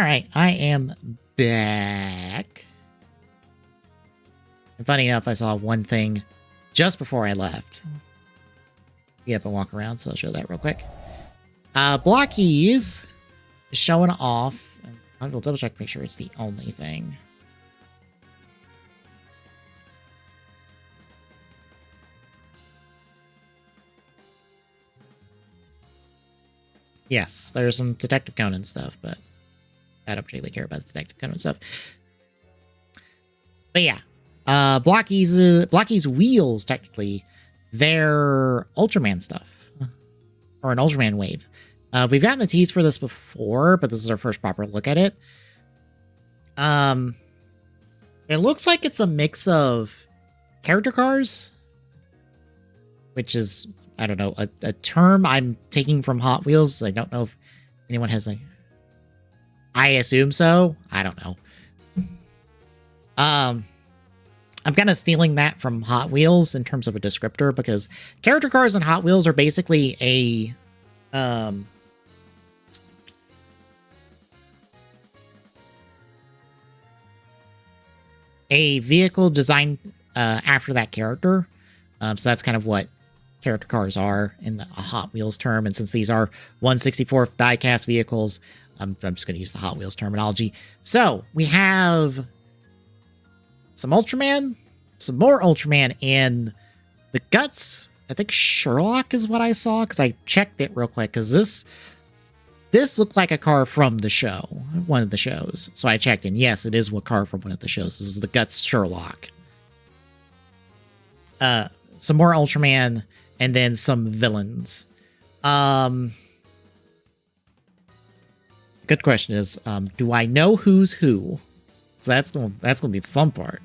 right, I am back. And funny enough, I saw one thing just before I left. Get up and walk around, so I'll show that real quick. Blockies is showing off. I will double check to make sure it's the only thing. Yes, there's some Detective Conan stuff, but I don't particularly care about the Detective Conan stuff. But yeah, Blocky's wheels, technically, they're Ultraman stuff. Or an Ultraman wave. We've gotten the tease for this before, but this is our first proper look at it. It looks like it's a mix of character cars, which is, I don't know, a term I'm taking from Hot Wheels. I don't know if anyone has a... I assume so. I don't know. I'm kind of stealing that from Hot Wheels in terms of a descriptor, because character cars and Hot Wheels are basically a vehicle designed after that character. So that's kind of what character cars are in a Hot Wheels term. And since these are 1/64th diecast vehicles, I'm just going to use the Hot Wheels terminology. So we have some Ultraman, some more Ultraman, and the Guts. I think Sherlock is what I saw, because I checked it real quick, because this looked like a car from the show, one of the shows. So I checked, and yes, it is a car from one of the shows. This is the Guts Sherlock. Some more Ultraman, and then some villains. Good question is, do I know who's who? So that's gonna be the fun part.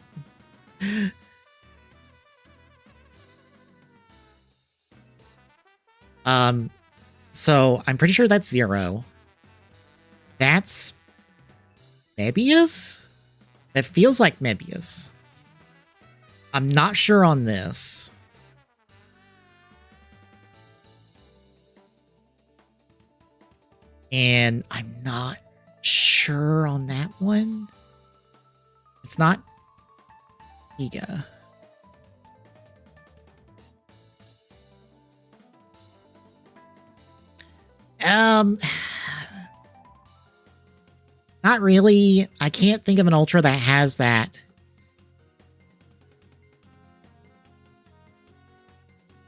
So I'm pretty sure that's Zero. That's Mebius? That feels like Mebius. I'm not sure on this. And I'm not sure on that one. It's not Giga. Not really. I can't think of an Ultra that has that.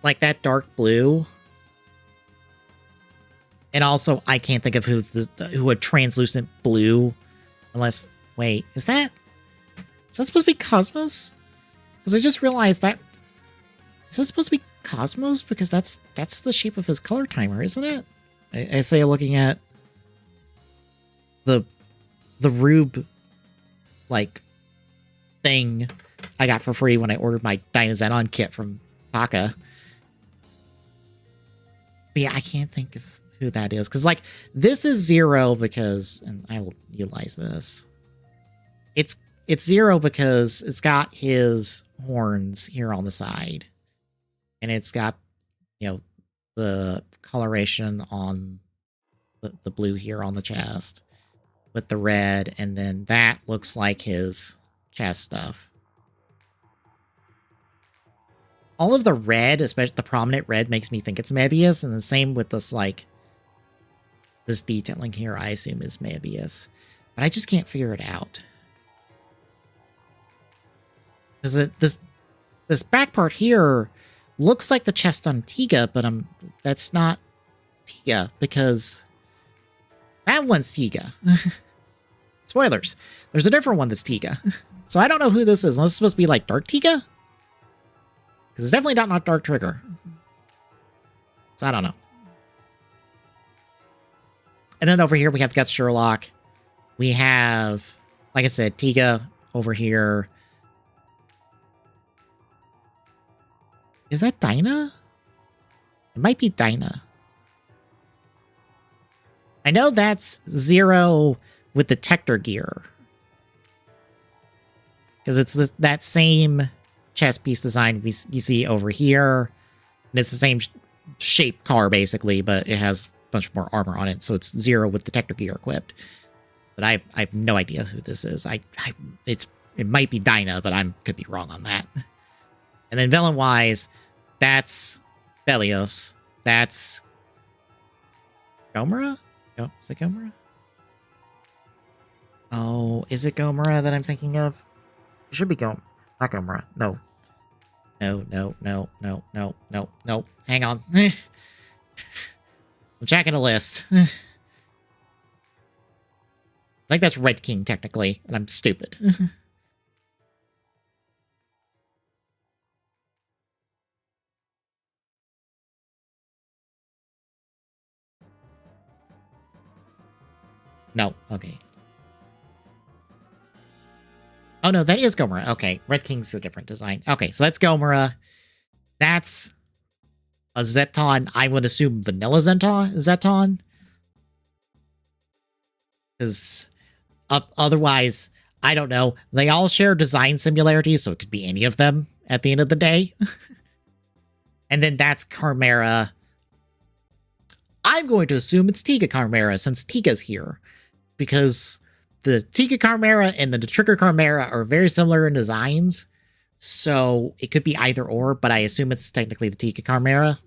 Like that dark blue. And also, I can't think of who a translucent blue, unless, wait, is that supposed to be Cosmos? Because I just realized that, is that supposed to be Cosmos? Because that's the shape of his color timer, isn't it? I say looking at the Rube, like, thing I got for free when I ordered my Dynazenon kit from Taka. But yeah, I can't think of who that is, because like this is Zero because, and I will utilize this, it's Zero because it's got his horns here on the side, and it's got, you know, the coloration on the blue here on the chest with the red, and then that looks like his chest stuff. All of the red, especially the prominent red, makes me think it's Mebius, and the same with this, like, this detailing here, I assume is Mebius. But I just can't figure it out. Because this back part here looks like the chest on Tiga, but that's not Tiga, because that one's Tiga. Spoilers. There's a different one that's Tiga. So I don't know who this is, unless it's supposed to be like Dark Tiga? Because it's definitely not Dark Trigger. So I don't know. And then over here, we have Guts Sherlock. We have, like I said, Tiga over here. Is that Dyna? It might be Dyna. I know that's Zero with the Tector gear. Because it's that same chest piece design you see over here. And it's the same shape car, basically, but it has bunch more armor on it, so it's Zero with detector gear equipped. but I have no idea who this is. It might be Dinah, but could be wrong on that. And then villain wise, that's Belios. That's Gomora? Is it Gomora? Oh, is it Gomora that I'm thinking of? It should be not Gomora. No. No. Hang on. I'm checking a list. I think that's Red King, technically, and I'm stupid. No, okay. Oh, no, that is Gomora. Okay, Red King's a different design. Okay, so that's Gomora. That's a Zeton. I would assume vanilla Zeton. Because otherwise, I don't know. They all share design similarities, so it could be any of them at the end of the day. And then that's Carmera. I'm going to assume it's Tiga Carmera since Tiga's here. Because the Tiga Carmera and the Trigger Carmera are very similar in designs. So it could be either or, but I assume it's technically the Tiga Carmera.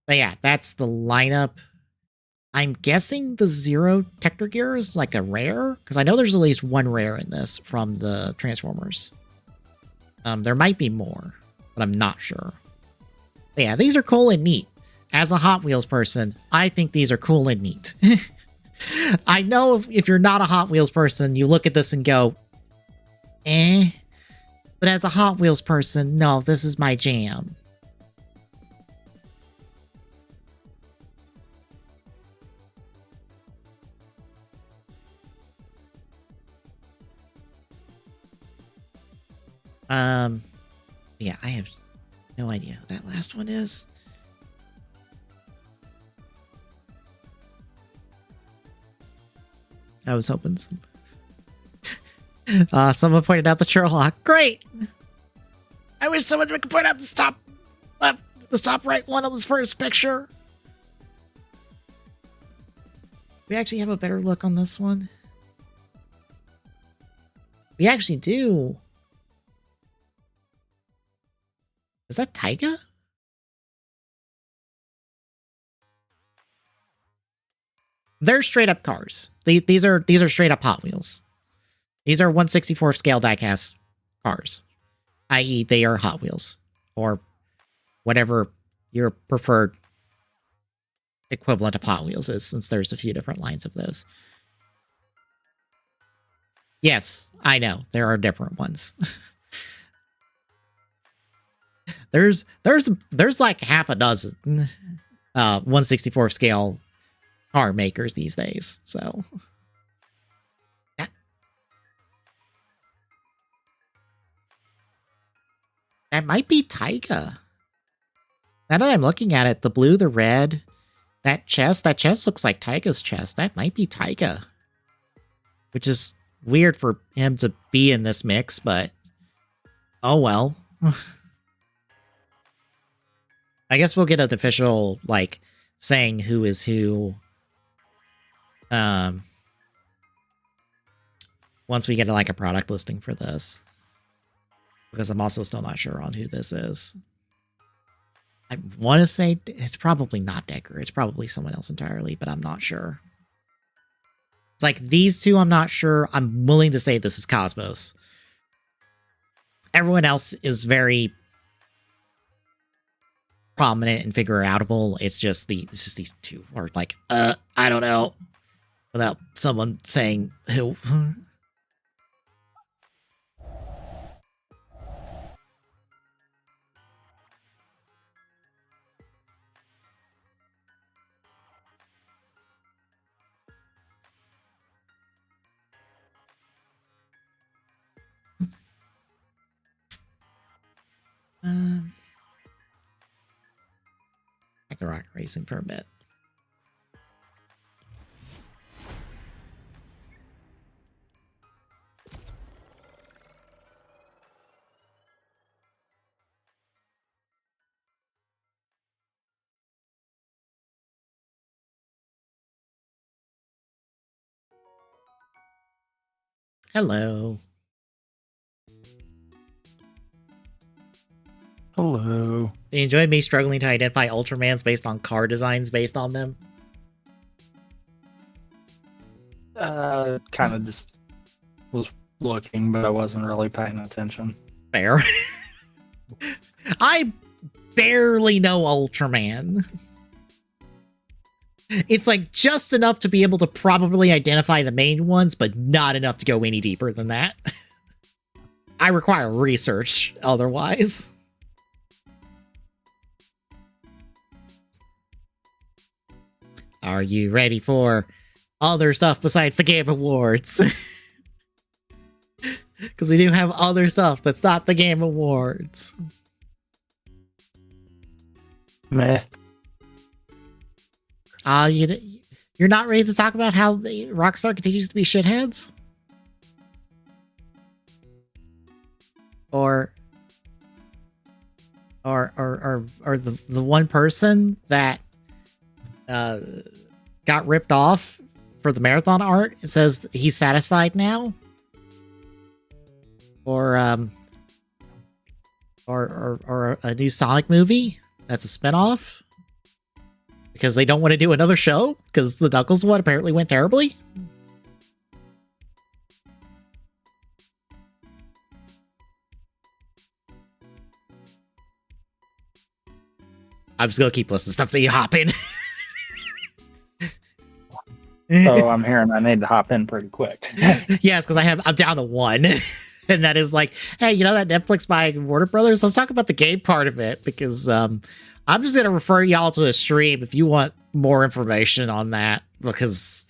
But yeah, that's the lineup. I'm guessing the Zero Tector Gear is like a rare, because I know there's at least one rare in this from the Transformers. There might be more, but I'm not sure. But yeah, these are cool and neat. As a Hot Wheels person, I think these are cool and neat. I know if you're not a Hot Wheels person, you look at this and go, eh. But as a Hot Wheels person, no, this is my jam. Yeah, I have no idea who that last one is. I was hoping someone pointed out the Sherlock. Great! I wish someone could point out the top left, the top right one on this first picture. We actually have a better look on this one. We actually do. Is that Taiga? They're straight up cars. These are straight up Hot Wheels. These are 1/64 scale diecast cars, i.e., they are Hot Wheels or whatever your preferred equivalent of Hot Wheels is, since there's a few different lines of those. Yes, I know there are different ones. there's like half a dozen 1/64 scale car makers these days. So that might be Taiga. Now that I'm looking at it, the blue, the red, that chest looks like Taiga's chest. That might be Taiga. Which is weird for him to be in this mix, but oh well. I guess we'll get an official, like, saying who is who. Once we get like a product listing for this. Because I'm also still not sure on who this is. I want to say it's probably not Decker. It's probably someone else entirely, but I'm not sure. It's like these two, I'm not sure. I'm willing to say this is Cosmos. Everyone else is very prominent and figure outable. It's just these two are like, I don't know. Without someone saying who. Back to rocket racing for a bit. Hello. Hello. You enjoyed me struggling to identify Ultramans based on car designs based on them? Kind of just was looking, but I wasn't really paying attention. Fair. I barely know Ultraman. It's like just enough to be able to probably identify the main ones, but not enough to go any deeper than that. I require research otherwise. Are you ready for other stuff besides the Game Awards? Because we do have other stuff that's not the Game Awards. Meh. You're not ready to talk about how Rockstar continues to be shitheads? Or the one person that got ripped off for the marathon art says he's satisfied now? Or a new Sonic movie that's a spinoff? Because they don't want to do another show? Because the Knuckles one apparently went terribly? I'm just gonna keep listing stuff that you hop in. So I'm hearing I need to hop in pretty quick. Yes, because I'm down to one. And that is like, hey, you know that Netflix by Warner Brothers? Let's talk about the game part of it, because I'm just going to refer y'all to a stream if you want more information on that, because...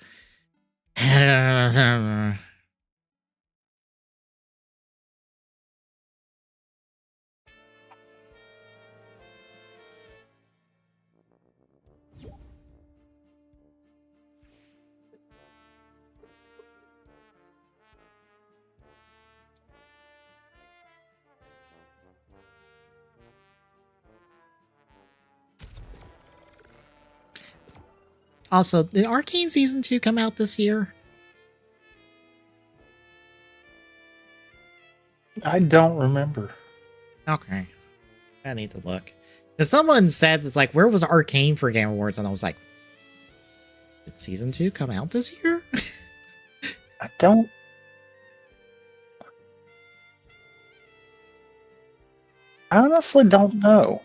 Also, did Arcane Season 2 come out this year? I don't remember. Okay. I need to look. Because someone said, it's like, where was Arcane for Game Awards? And I was like, did Season 2 come out this year? I don't... I honestly don't know.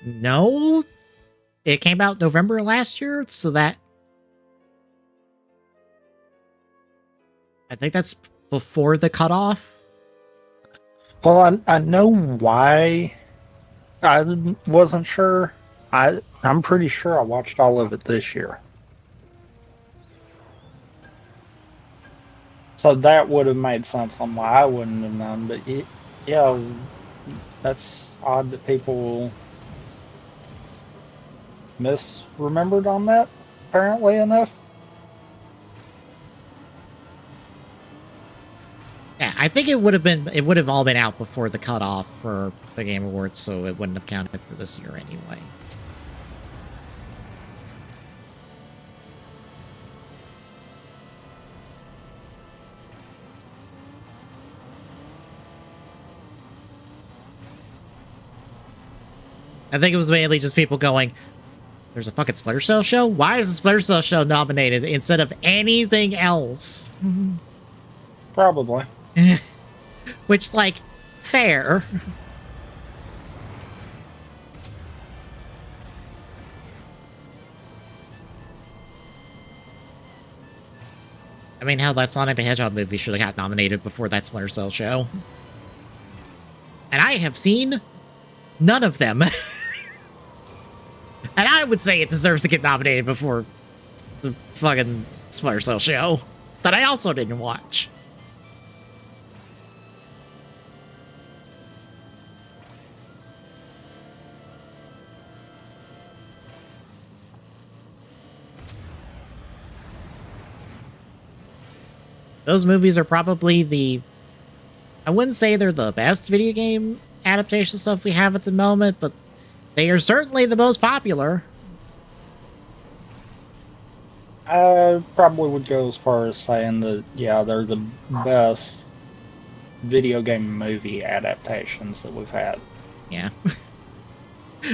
No. It came out November last year, so that... I think that's before the cutoff. Well, I know why I wasn't sure. I'm pretty sure I watched all of it this year. So that would have made sense on why I wouldn't have known. But yeah, that's odd that people misremembered on that, apparently enough. Yeah, I think it would have all been out before the cutoff for the Game Awards, so it wouldn't have counted for this year anyway. I think it was mainly just people going, there's a fucking Splinter Cell show? Why is the Splinter Cell show nominated instead of anything else? Probably. Which, like, fair. I mean, hell, that Sonic the Hedgehog movie should have got nominated before that Splinter Cell show. And I have seen none of them. And I would say it deserves to get nominated before the fucking Splinter Cell show that I also didn't watch. Those movies are probably I wouldn't say they're the best video game adaptation stuff we have at the moment, but They are certainly the most popular. I probably would go as far as saying that, yeah, they're the best video game movie adaptations that we've had. Yeah.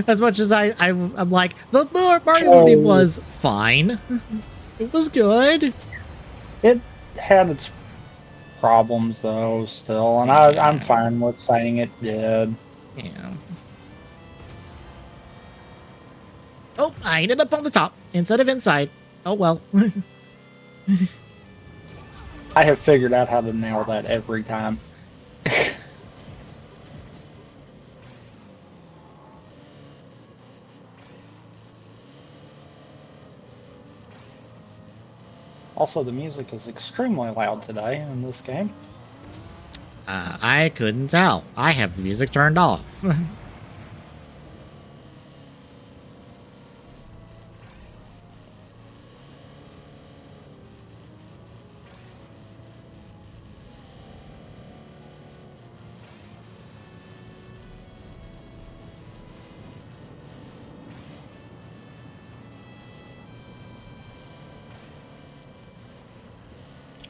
As much as I'm like, the Mario movie So was fine. It was good. it had its problems though, still, and I'm Yeah. fine with saying it did. Yeah. Oh, I ended up on the top instead of inside. Oh well. I have figured out how to nail that every time. Also, the music is extremely loud today in this game. I couldn't tell. I have the music turned off.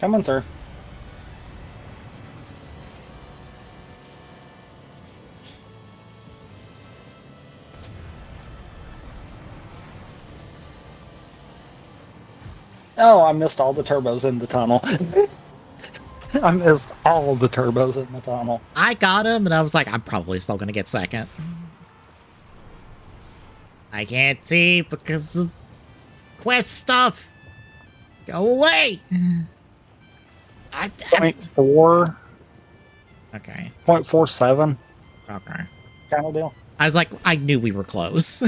Coming through. Oh, I missed all the turbos in the tunnel. I missed all the turbos in the tunnel. I got him, and I was like, I'm probably still gonna get second. I can't see because of quest stuff. Go away. Point 4. Okay. 0.47 Okay. kind of deal. I was like, I knew we were close.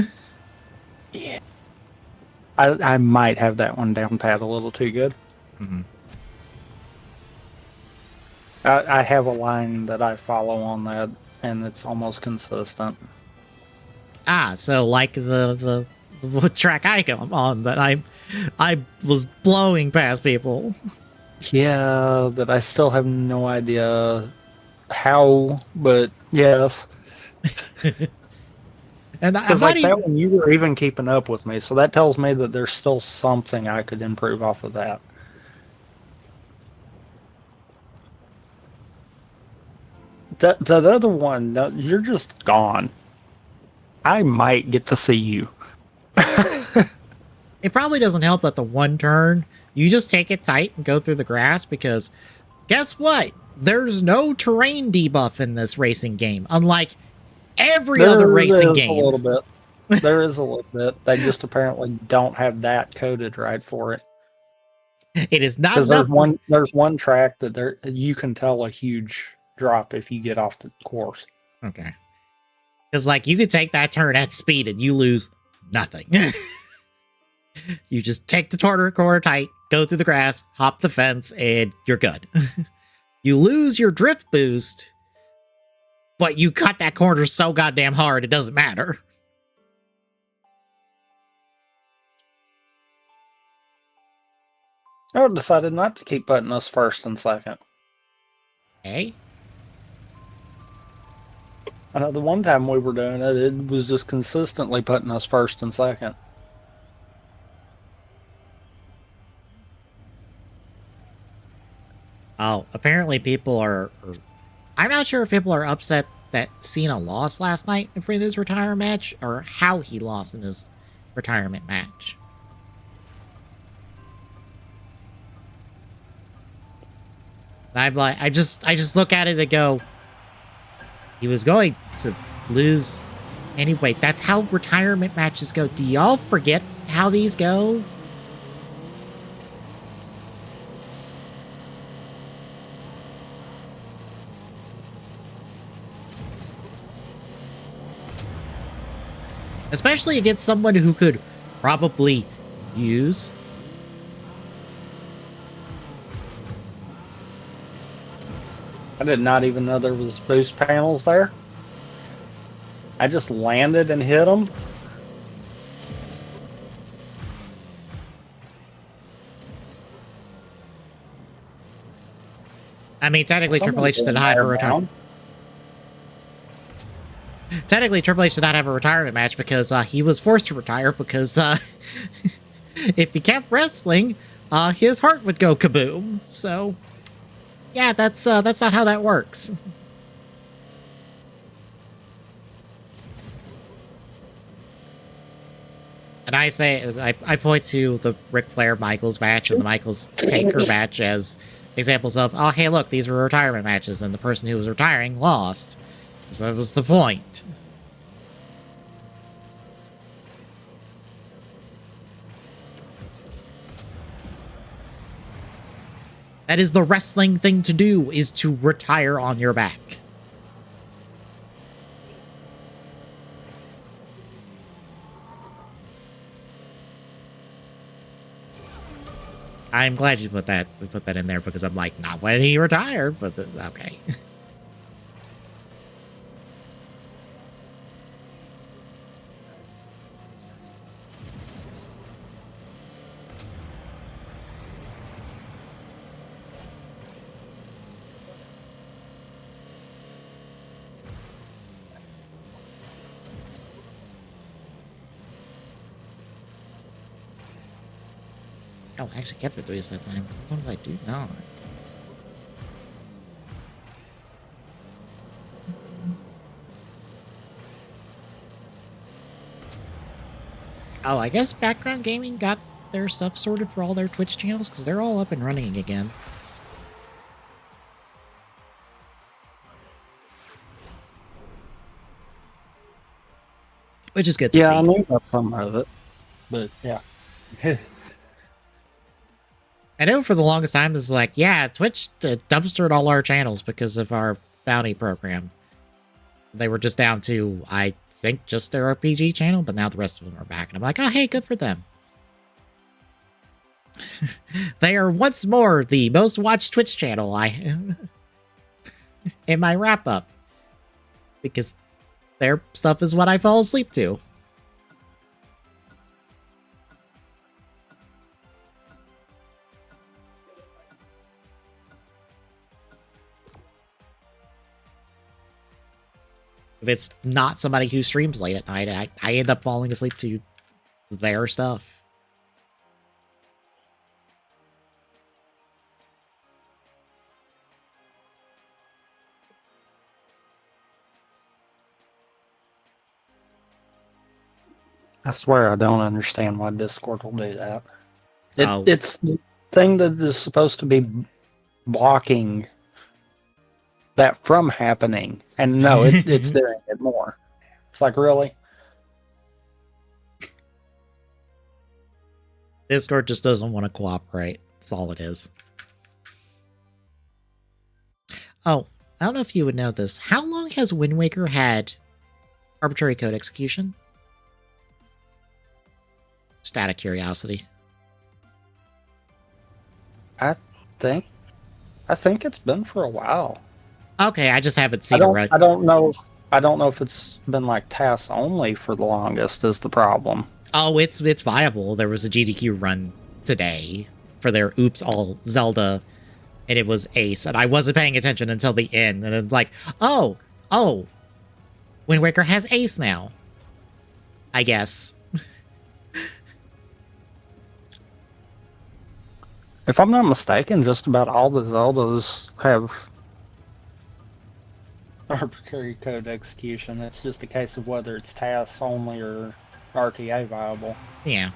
Yeah. I might have that one down pat a little too good. Mm-hmm. I have a line that I follow on that, and it's almost consistent. Ah, so like the track I come on that I was blowing past people. Yeah, that I still have no idea how, but yes. And I'm Because not like even, that one, you were even keeping up with me, so that tells me that there's still something I could improve off of that. That other one, no, you're just gone. I might get to see you. it probably doesn't help that the one turn you just take it tight and go through the grass, because guess what? There's no terrain debuff in this racing game, unlike every other There racing is a game. little bit. There is a little bit. They just apparently don't have that coded right for it. It is not Because enough. there's one track that there you can tell a huge drop if you get off the course. Okay. Because, like, you could take that turn at speed and you lose nothing. You just take the corner tight, go through the grass, hop the fence, and you're good. You lose your drift boost, but you cut that corner so goddamn hard, it doesn't matter. I decided not to keep putting us first and second. Hey? I know the one time we were doing it, it was just consistently putting us first and second. Oh, apparently people are I'm not sure if people are upset that Cena lost last night for his retirement match, or how he lost in his retirement match. And I'm like, I just look at it and go, he was going to lose anyway. That's how retirement matches go. Do y'all forget how these go? Especially against someone who could probably use. I did not even know there was boost panels there. I just landed and hit them. I mean, technically Triple H did high for retirement. technically, Triple H did not have a retirement match because he was forced to retire because if he kept wrestling, his heart would go kaboom. So, yeah, that's not how that works. And I point to the Ric Flair Michaels match and the Michaels Taker match as examples of, oh, hey, look, these were retirement matches, and the person who was retiring lost. So that was the point. That is the wrestling thing to do, is to retire on your back. I'm glad you put that in there because I'm like, not when he retired, but okay. Oh, I actually kept the threes that time. Sometimes I do not. Oh, I guess Background Gaming got their stuff sorted for all their Twitch channels because they're all up and running again. Which is good to see. Yeah, I knew about some of it, but yeah. I know for the longest time, it's like, yeah, Twitch dumpstered all our channels because of our bounty program. They were just down to, I think, just their RPG channel, but now the rest of them are back. And I'm like, oh, hey, good for them. They are once more the most watched Twitch channel in my wrap-up. Because their stuff is what I fall asleep to. If it's not somebody who streams late at night, I end up falling asleep to their stuff. I swear I don't understand why Discord will do that. Oh. It's the thing that is supposed to be blocking that from happening, and no, it's doing it more. It's like, really? Discord just doesn't want to cooperate. That's all it is. Oh, I don't know if you would know this. How long has Wind Waker had arbitrary code execution? Just out of curiosity. I think it's been for a while. Okay, I just haven't seen it right. I don't know if it's been like tasks only for the longest is the problem. Oh, it's viable. There was a GDQ run today for their Oops All Zelda, and it was ace, and I wasn't paying attention until the end, and it's like, oh, Wind Waker has ace now. I guess. If I'm not mistaken, just about all the Zeldas have arbitrary code execution. It's just a case of whether it's tasks only or RTA viable. Yeah.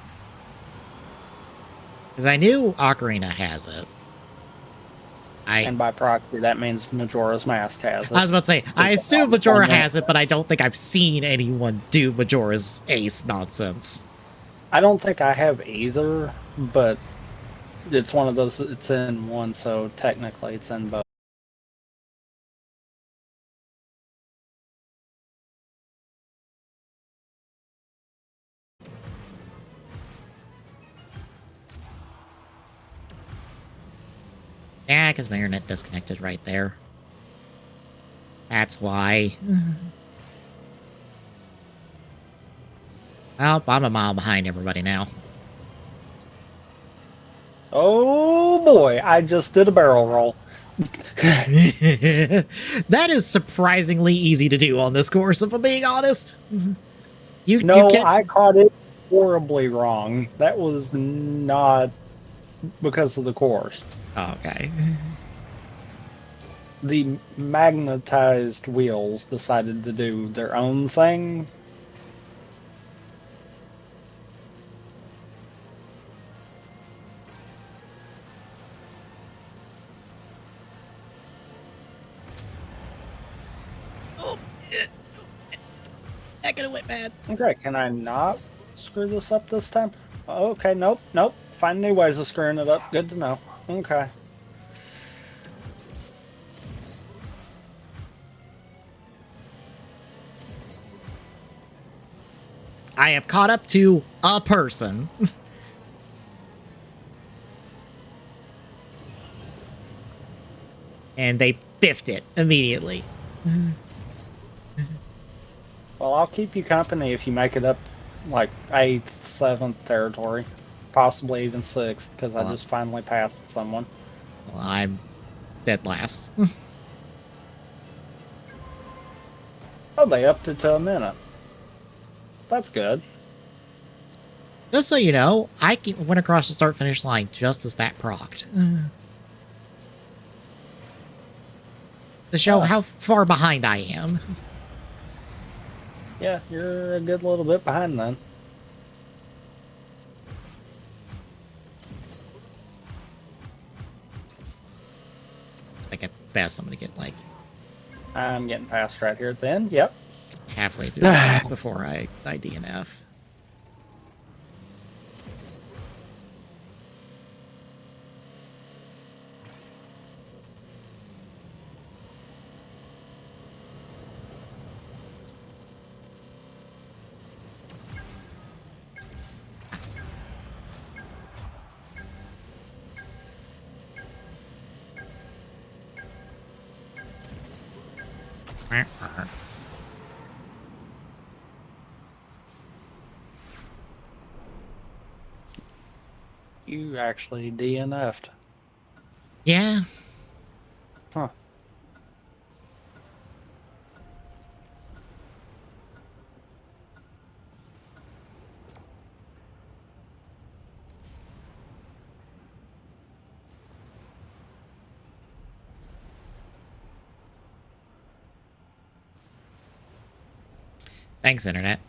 Because I knew Ocarina has it. And by proxy, that means Majora's Mask has it. I was about to say, I assume Majora has it, but I don't think I've seen anyone do Majora's ace nonsense. I don't think I have either, but it's one of those, it's in one, so technically it's in both. Yeah, because my internet disconnected right there. That's why. Well, I'm a mile behind everybody now. Oh boy, I just did a barrel roll. That is surprisingly easy to do on this course, if I'm being honest. You No, can. I caught it horribly wrong. That was not because of the course. Oh, okay. The magnetized wheels decided to do their own thing. Oh, that could have went bad. Okay, can I not screw this up this time? Okay, nope, nope. Find new ways of screwing it up. Good to know. Okay. I have caught up to a person. And they biffed it immediately. Well, I'll keep you company if you make it up like 8th, 7th territory. Possibly even 6th, because I just finally passed someone. Well, I'm dead last. Oh, they upped it to a minute. That's good. Just so you know, I went across the start-finish line just as that procced. To show how far behind I am. Yeah, you're a good little bit behind then. I think at best I'm going to get like I'm getting past right here then. Yep. halfway through the track before I DNF. You actually DNF'd. Yeah. Huh. Thanks, Internet.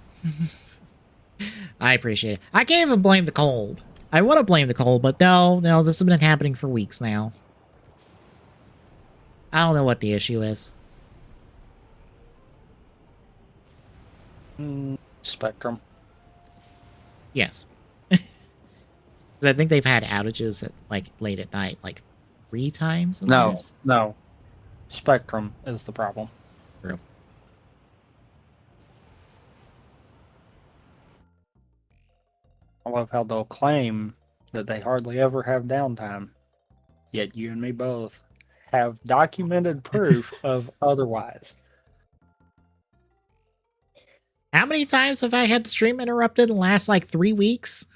I appreciate it. I can't even blame the cold. I want to blame the cold, but no, this has been happening for weeks now. I don't know what the issue is. Spectrum. Yes. Because I think they've had outages at, like, late at night, like 3 times in the past. No. Spectrum is the problem. True. I love how they'll claim that they hardly ever have downtime. Yet you and me both have documented proof of otherwise. How many times have I had the stream interrupted in the last, like, 3 weeks?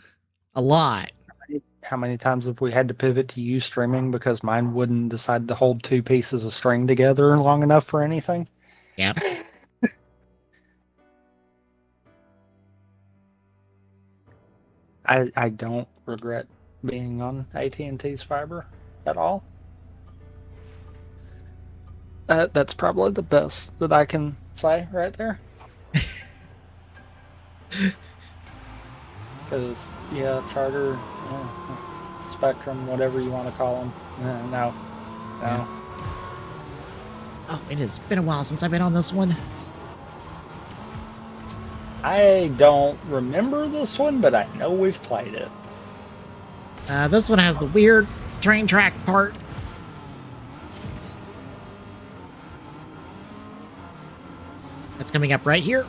A lot. How many times have we had to pivot to you streaming because mine wouldn't decide to hold 2 pieces of string together long enough for anything? Yep. I don't regret being on AT&T's fiber at all. That's probably the best that I can say right there. Because, yeah, Charter, Spectrum, whatever you want to call them, no. Yeah. Oh, it has been a while since I've been on this one. I don't remember this one, but I know we've played it. This one has the weird train track part. That's coming up right here.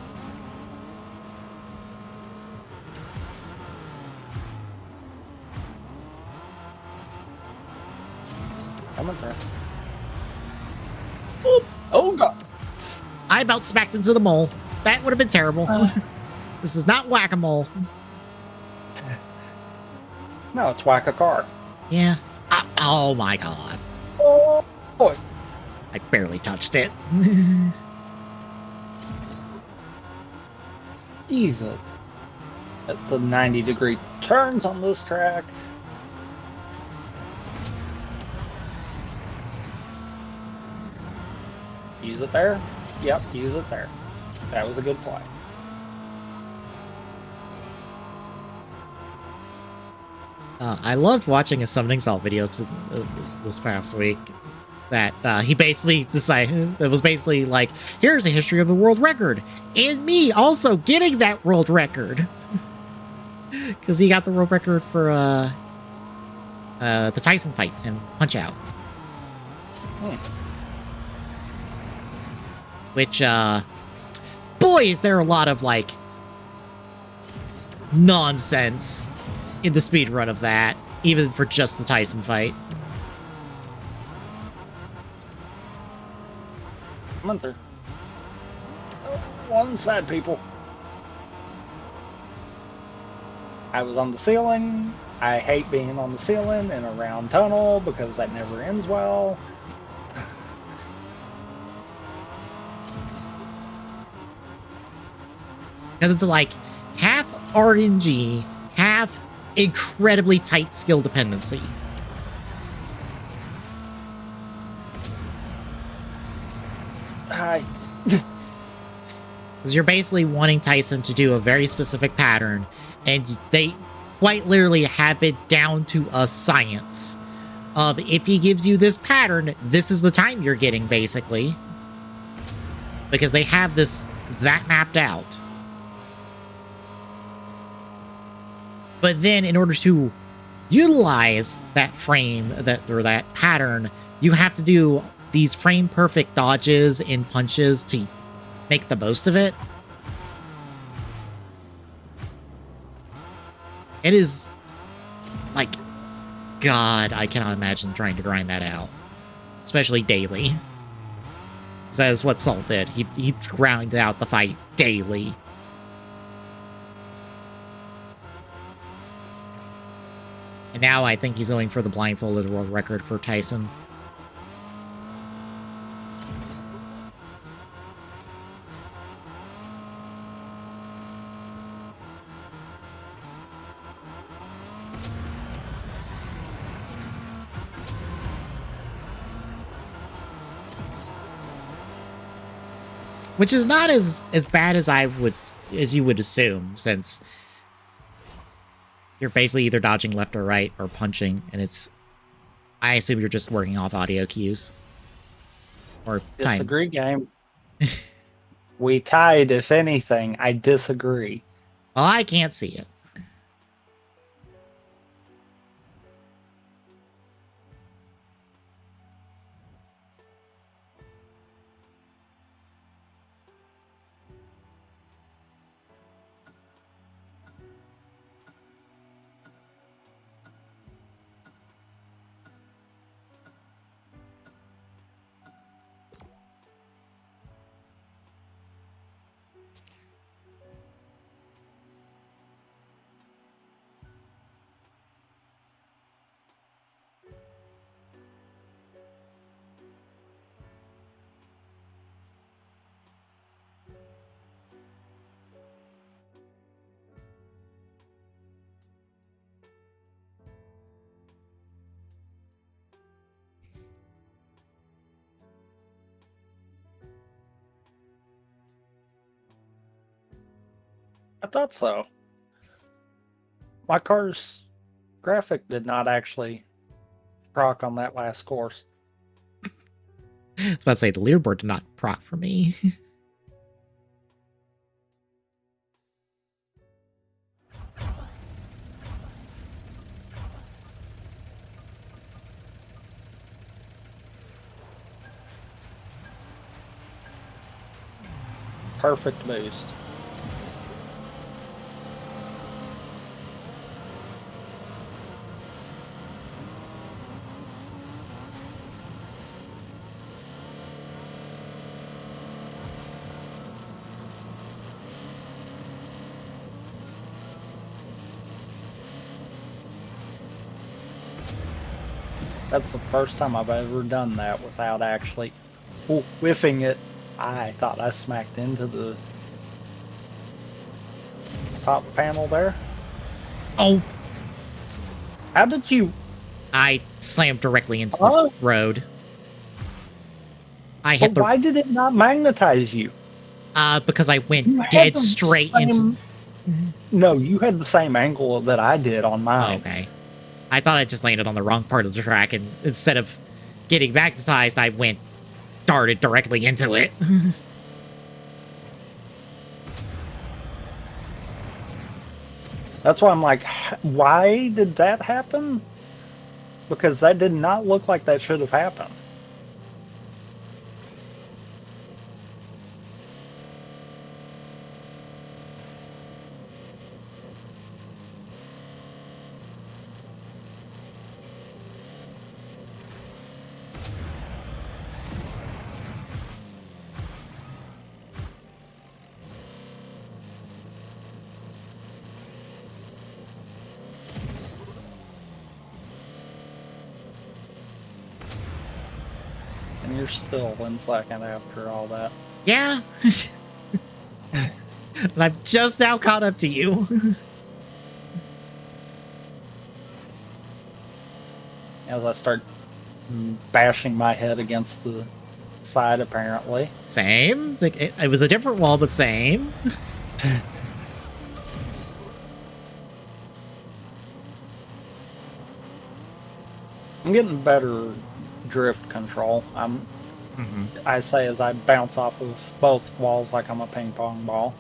Coming there. Oop. Oh, God. I about smacked into the mole. That would have been terrible. This is not whack-a-mole. No, it's whack a car. Yeah. Oh my god. Oh. I barely touched it. Jesus. At the 90-degree turns on this track. Use it there. Yep, use it there. That was a good play. I loved watching a summoning salt video this past week. That he basically decided, it was basically like, here's a history of the world record, and me also getting that world record. Because he got the world record for the Tyson fight and Punch Out. Which, boy, is there a lot of, like, nonsense in the speed run of that, even for just the Tyson fight. Gunther. One side, people. I was on the ceiling. I hate being on the ceiling in a round tunnel because that never ends well. Because it's like half RNG, half incredibly tight skill dependency. Hi. Because you're basically wanting Tyson to do a very specific pattern, and they quite literally have it down to a science of, if he gives you this pattern, this is the time you're getting, basically. Because they have that mapped out. But then, in order to utilize that frame, that pattern, you have to do these frame-perfect dodges and punches to make the most of it. It is, like, God, I cannot imagine trying to grind that out. Especially daily. Because that is what Salt did. He ground out the fight daily. And now I think he's going for the blindfolded world record for Tyson. Which is not as bad as you would assume, since you're basically either dodging left or right or punching, and I assume you're just working off audio cues. Or time. Disagree, game. We tied, if anything. I disagree. Well, I can't see it. I thought so. My car's graphic did not actually proc on that last course. I was about to say, the leaderboard did not proc for me. Perfect boost. That's the first time I've ever done that without actually whiffing it. I thought I smacked into the top panel there. Oh, How did you? I slammed directly into the road. I hit But why did it not magnetize you? because I went You had dead the straight into. same. No, you had the same angle that I did on Oh, mine. okay. I thought I just landed on the wrong part of the track, and instead of getting magnetized, I darted directly into it. That's why I'm like, why did that happen? Because that did not look like that should have happened. And you're still 1 second after all that. Yeah. And I'm just now caught up to you. As I start bashing my head against the side, apparently. Same. It was a different wall, but same. I'm getting better drift control. I say as I bounce off of both walls like I'm a ping pong ball.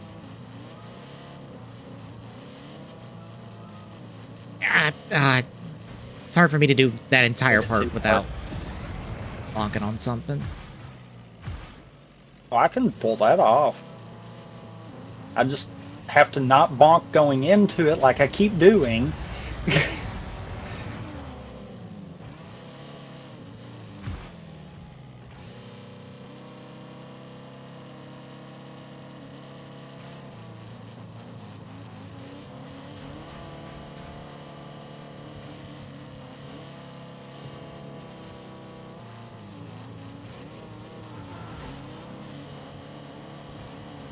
It's hard for me to do that entire part without bonking on something. Oh, I can pull that off. I just have to not bonk going into it like I keep doing.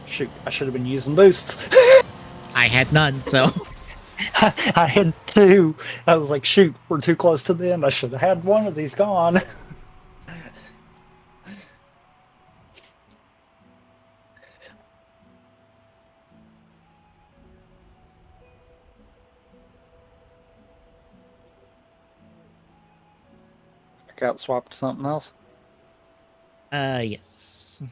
Shoot, I should have been using boosts. I had none, so. I had 2. I was like, shoot, we're too close to the end. I should have had one of these gone. I got swapped to something else. Yes.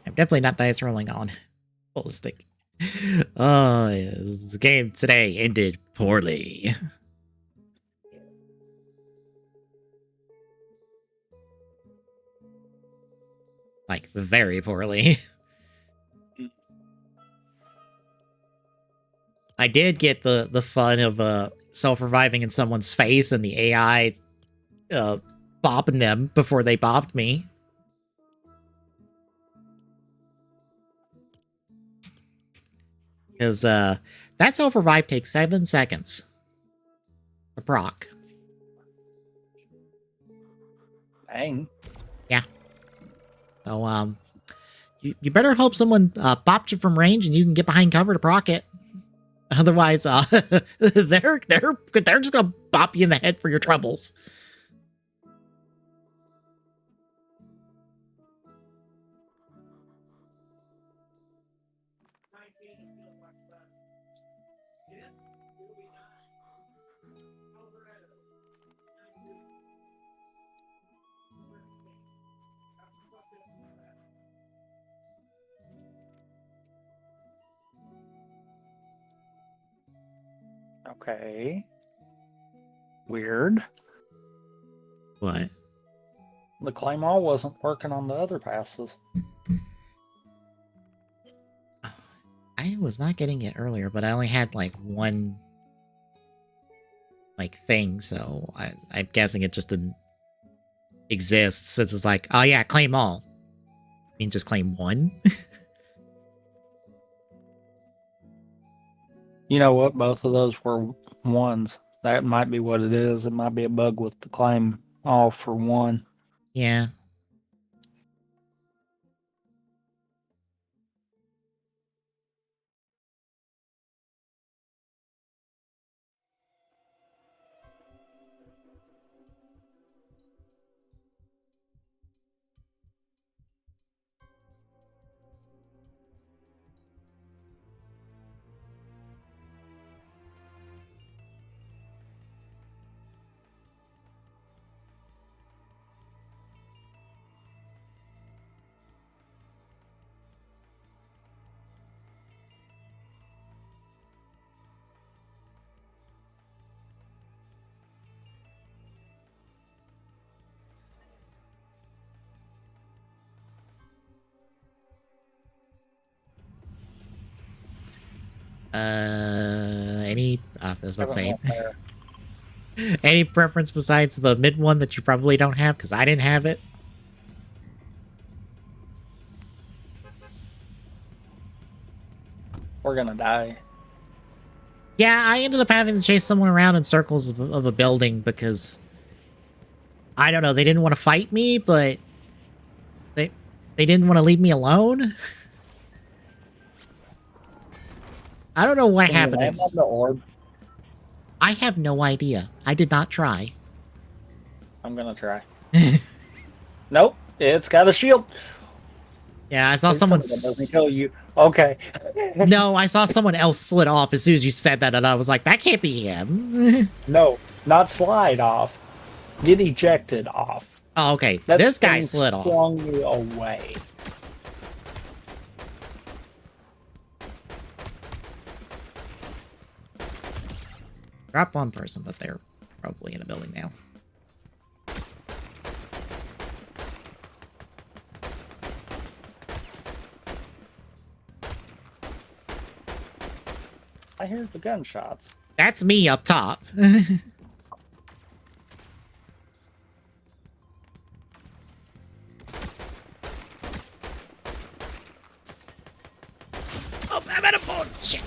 I'm definitely not dice rolling on ballistic. Oh, yes. The game today ended poorly. Like, very poorly. I did get the fun of self-reviving in someone's face and the AI bopping them before they bopped me. Because that self-revive takes 7 seconds to proc. Dang. Yeah. So, you better hope someone bopped you from range and you can get behind cover to proc it. Otherwise, they're just gonna bop you in the head for your troubles. Okay. Weird. What? The claymore wasn't working on the other passes. I was not getting it earlier, but I only had like one thing, so I'm guessing it just didn't exist since it's like, oh yeah, claim all. I mean, just claim one. You know what? Both of those were 1s. That might be what it is. It might be a bug with the claim all for 1. Yeah. I was about to say, any preference besides the mid one that you probably don't have? Because I didn't have it. We're gonna die. Yeah, I ended up having to chase someone around in circles of a building because I don't know, they didn't want to fight me, but they didn't want to leave me alone. I don't know what Can you happened. land on the orb? I have no idea. I did not try. I'm gonna try. Nope, it's got a shield. Yeah, I saw Please tell someone. me that doesn't kill you. Okay. No, I saw someone else slid off as soon as you said that, and I was like, that can't be him. No, not slide off. Get ejected off. Oh, okay. That This guy thing slid off. swung you away. Drop one person, but they're probably in a building now. I hear the gunshots. That's me up top. Oh, I'm out of bullets. Shit.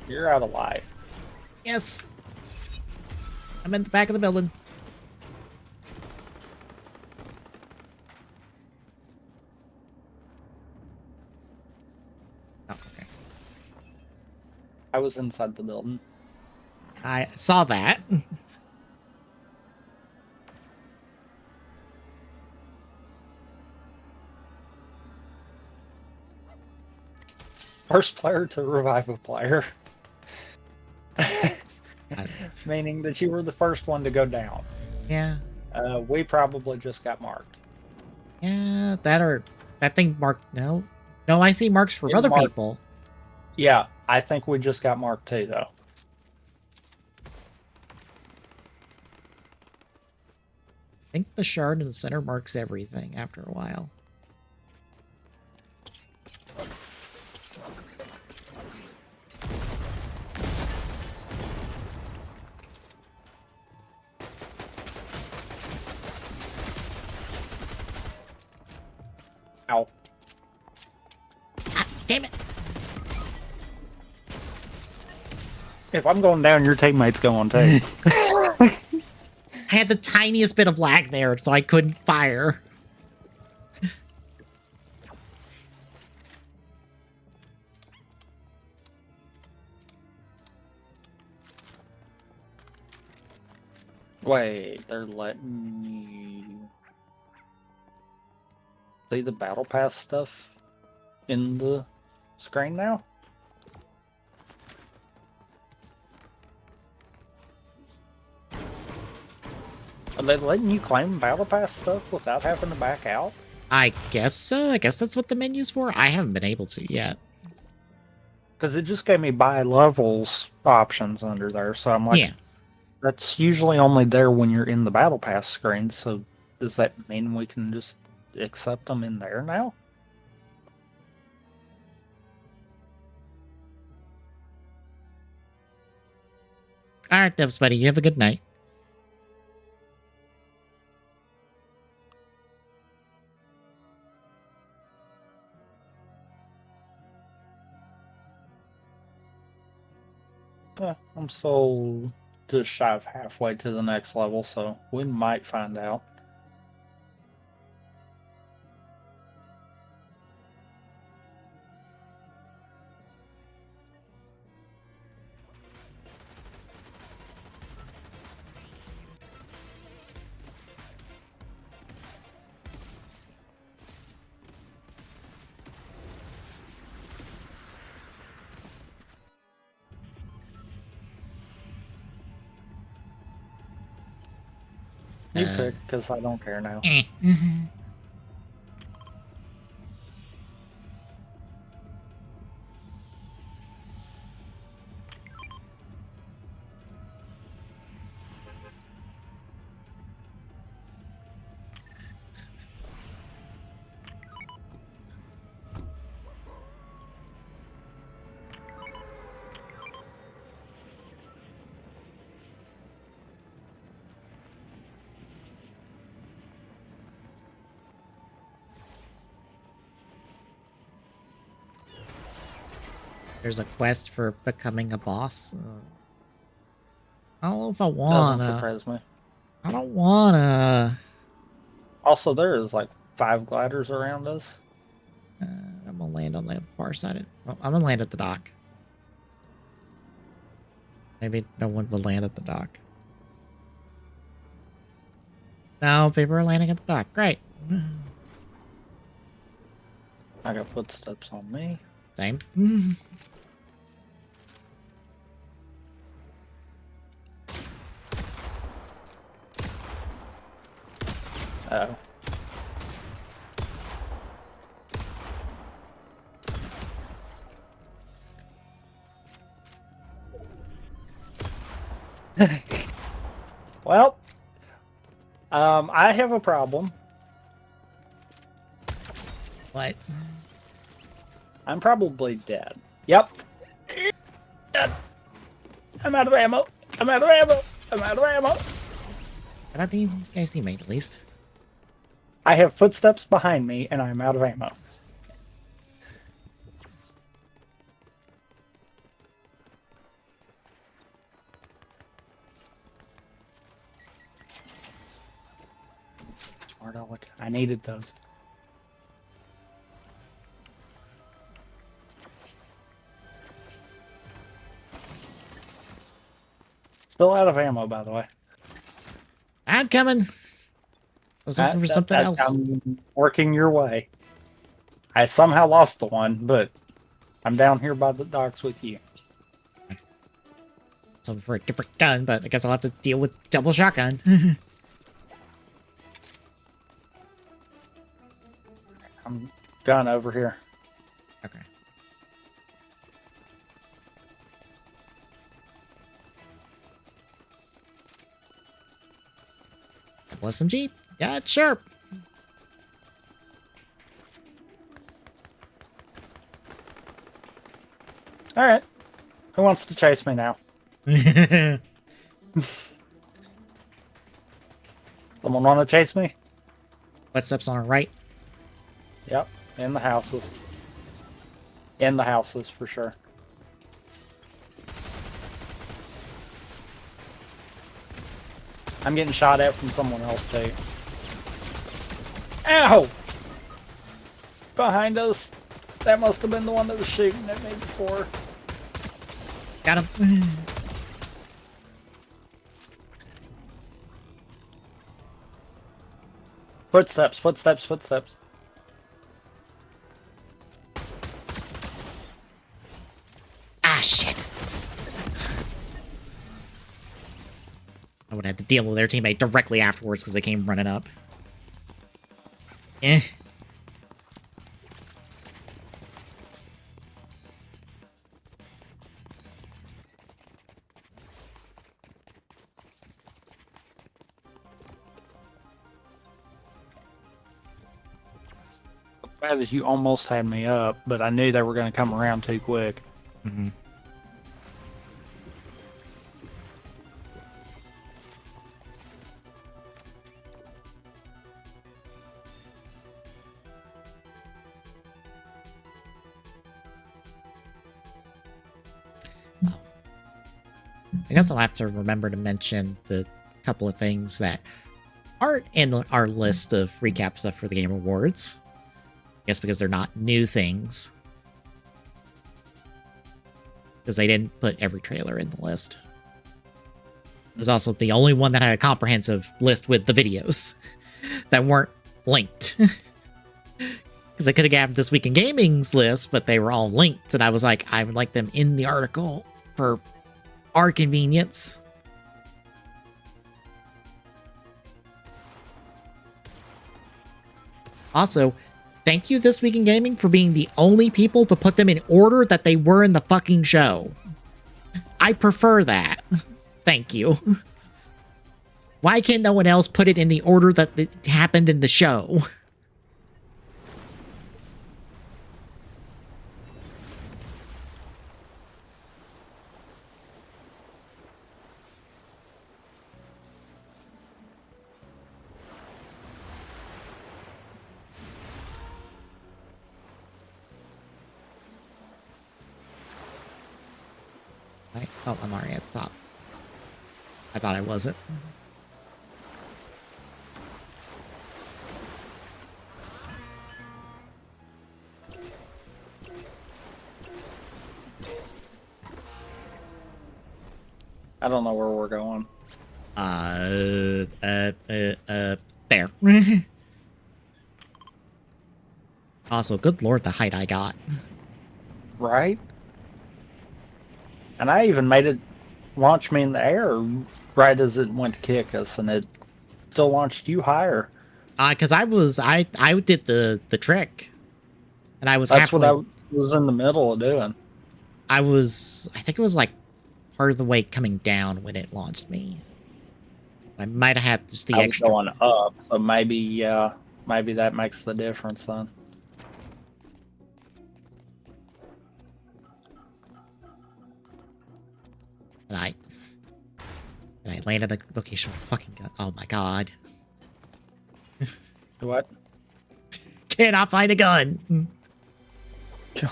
You're out of life. Yes. I'm in the back of the building. Oh, okay. I was inside the building. I saw that. First player to revive a player. Meaning that you were the first one to go down. Yeah. We probably just got marked. Yeah, that thing marked. No, I see marks for other people. Yeah, I think we just got marked too, though. I think the shard in the center marks everything after a while. Ow. Ah, damn it. If I'm going down, your teammate's going too. I had the tiniest bit of lag there, so I couldn't fire. Wait, they're letting you see the battle pass stuff in the screen now? Are they letting you claim battle pass stuff without having to back out? I guess so. I guess that's what the menu's for. I haven't been able to yet. Because it just gave me buy levels options under there, so I'm like, Yeah. that's usually only there when you're in the battle pass screen, so does that mean we can just accept them in there now? All right, Devs buddy, you have a good night. I'm still just shy of halfway to the next level, so we might find out. You pick, because I don't care now. There's a quest for becoming a boss. I don't know if I Doesn't wanna. surprise me. I don't wanna. Also, there is like 5 gliders around us. I'm gonna land on the far side. I'm gonna land at the dock. Maybe no one will land at the dock. No, people are landing at the dock. Great. I got footsteps on me. Same. Oh. Well, I have a problem. What? I'm probably dead. Yep. Dead. I'm out of ammo. I'm out of ammo. I'm out of ammo. I thought you guys teammate at least. I have footsteps behind me, and I'm out of ammo. Smart aleck. I needed those. Still out of ammo, by the way. I'm coming. I was looking for something else. I'm working your way. I somehow lost the one, but I'm down here by the docks with you. So for a different gun, but I guess I'll have to deal with double shotgun. I'm gun over here. Okay. Double SMG? Yeah, sure. All right. Who wants to chase me now? Someone want to chase me? Footsteps on our right. Yep. In the houses. In the houses, for sure. I'm getting shot at from someone else, too. Ow! Behind us. That must have been the one that was shooting at me before. Got him. Footsteps, footsteps, footsteps. Ah, shit. I would have to deal with their teammate directly afterwards because they came running up. Eh. Bad as you almost had me up, but I knew they were going to come around too quick. Mm-hmm. I guess I'll have to remember to mention the couple of things that aren't in our list of recap stuff for the Game Awards. I guess because they're not new things. Because they didn't put every trailer in the list. It was also the only one that had a comprehensive list with the videos that weren't linked. Because I could have gathered this Week in Gaming's list, but they were all linked, and I was like, I would like them in the article for our convenience. Also, thank you This Week in Gaming for being the only people to put them in order that they were in the fucking show. I prefer that. Thank you. Why can't no one else put it in the order that it happened in the show? Oh, I'm already at the top. I thought I wasn't. I don't know where we're going. There. Also, good lord, the height I got. Right? And I even made it launch me in the air right as it went to kick us, and it still launched you higher. Cause I did the trick. And I was That's halfway. what I was in the middle of doing. I think it was like part of the way coming down when it launched me. I might have had just the I was extra. going up, so maybe that makes the difference then. And I landed a location with a fucking gun. Oh my god. What? Cannot find a gun. God.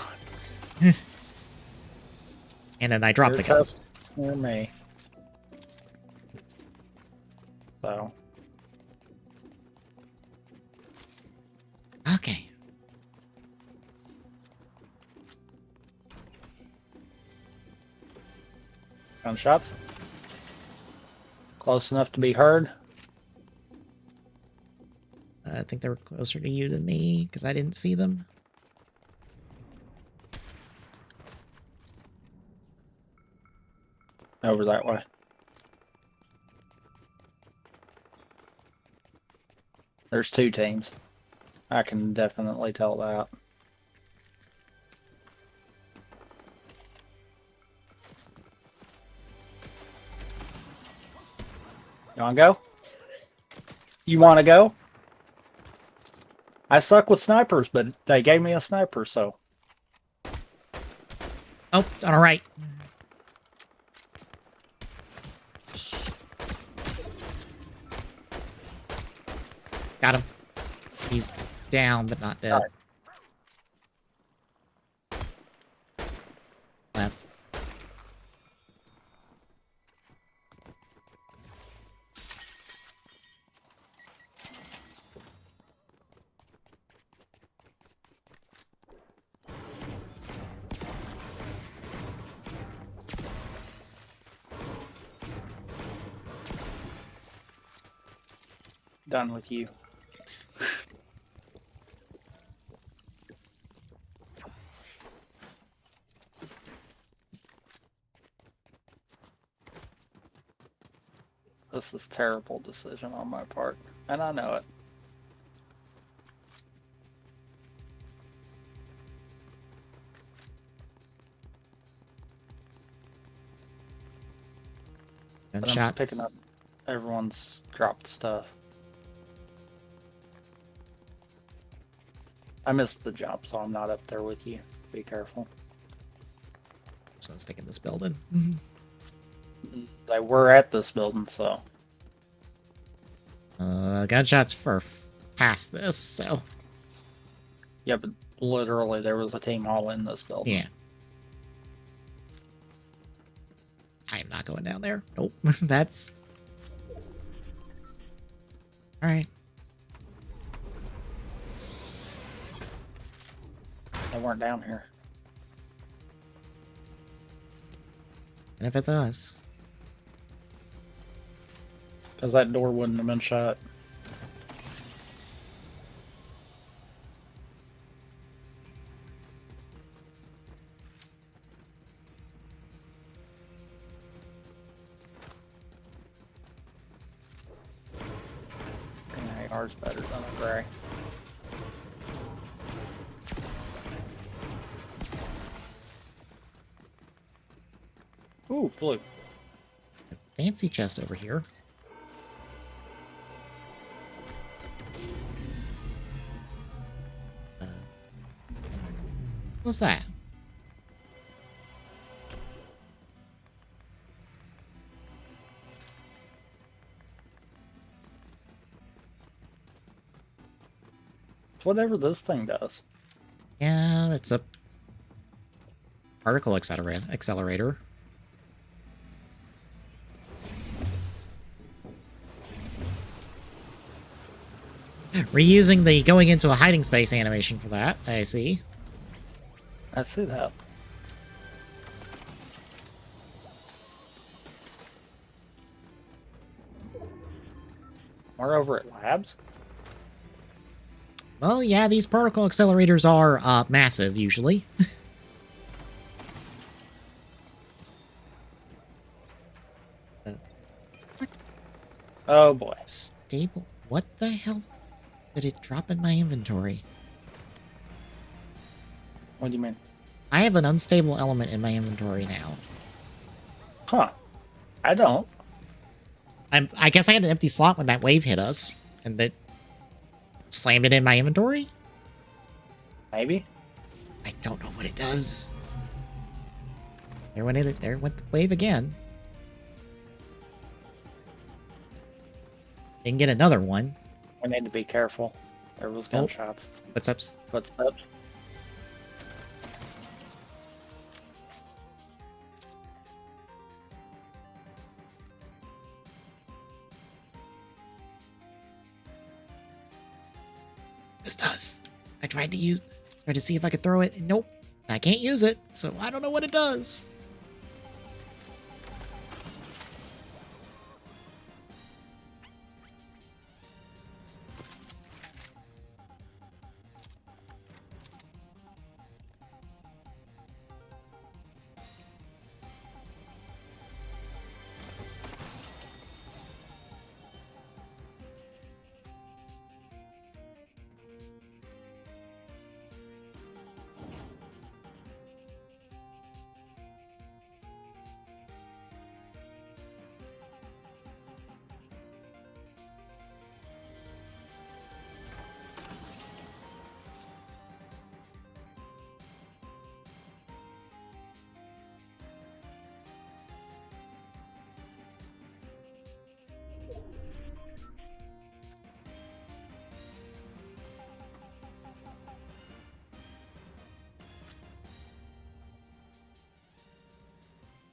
And then I dropped the gun. Near me. So. Okay. Gunshots. Close enough to be heard. I think they were closer to you than me because I didn't see them. Over that way. There's two teams. I can definitely tell that. You wanna go? You wanna go? I suck with snipers, but they gave me a sniper, so. Oh, all right. Got him. He's down, but not dead. Left. Done with you. This is a terrible decision on my part, and I know it. But I'm Gunshots. picking up everyone's dropped stuff. I missed the jump, so I'm not up there with you. Be careful. So let's stick in this building. They were at this building, so. Gunshots for past this, so. Yeah, but literally there was a team all in this building. Yeah. I am not going down there. Nope. That's... Alright. They weren't down here. And if it's us. Because that door wouldn't have been shut. An AR's better than a gray. Ooh, blue. Fancy chest over here. What's that? It's whatever this thing does. Yeah, it's a particle accelerator. Reusing the going into a hiding space animation for that, I see. I see that. We're over at labs. Well, yeah, these particle accelerators are massive, usually. Oh boy. Stable. What the hell did it drop in my inventory? What do you mean? I have an unstable element in my inventory now. Huh. I don't. I guess I had an empty slot when that wave hit us, and that slammed it in my inventory? Maybe. I don't know what it does. There went the wave again. Didn't get another one. We need to be careful. There was gunshots. Footsteps. Footsteps. This does. I tried to see if I could throw it, and nope. I can't use it, so I don't know what it does.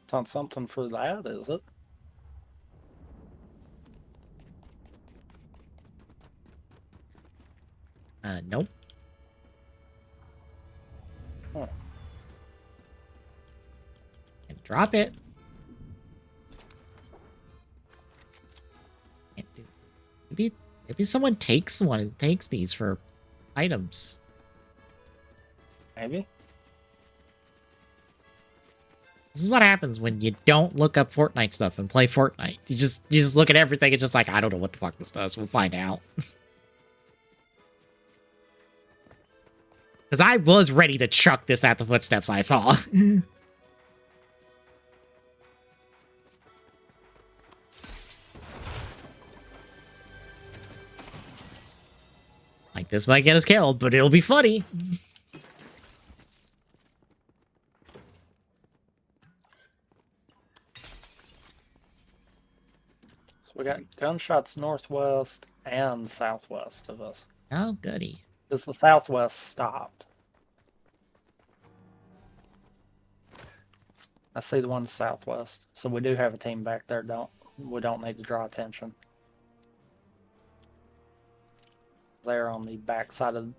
It's not something for that, is it? Nope. Huh. And drop it. Can't do. Maybe someone takes these for items. Maybe. This is what happens when you don't look up Fortnite stuff and play Fortnite. You just look at everything and just like, I don't know what the fuck this does. We'll find out. Because I was ready to chuck this at the footsteps I saw. Like, this might get us killed, but it'll be funny. So we got gunshots northwest and southwest of us. Oh, goody. Because the southwest stopped. I see the one southwest. So we do have a team back there. We don't need to draw attention. They're on the backside of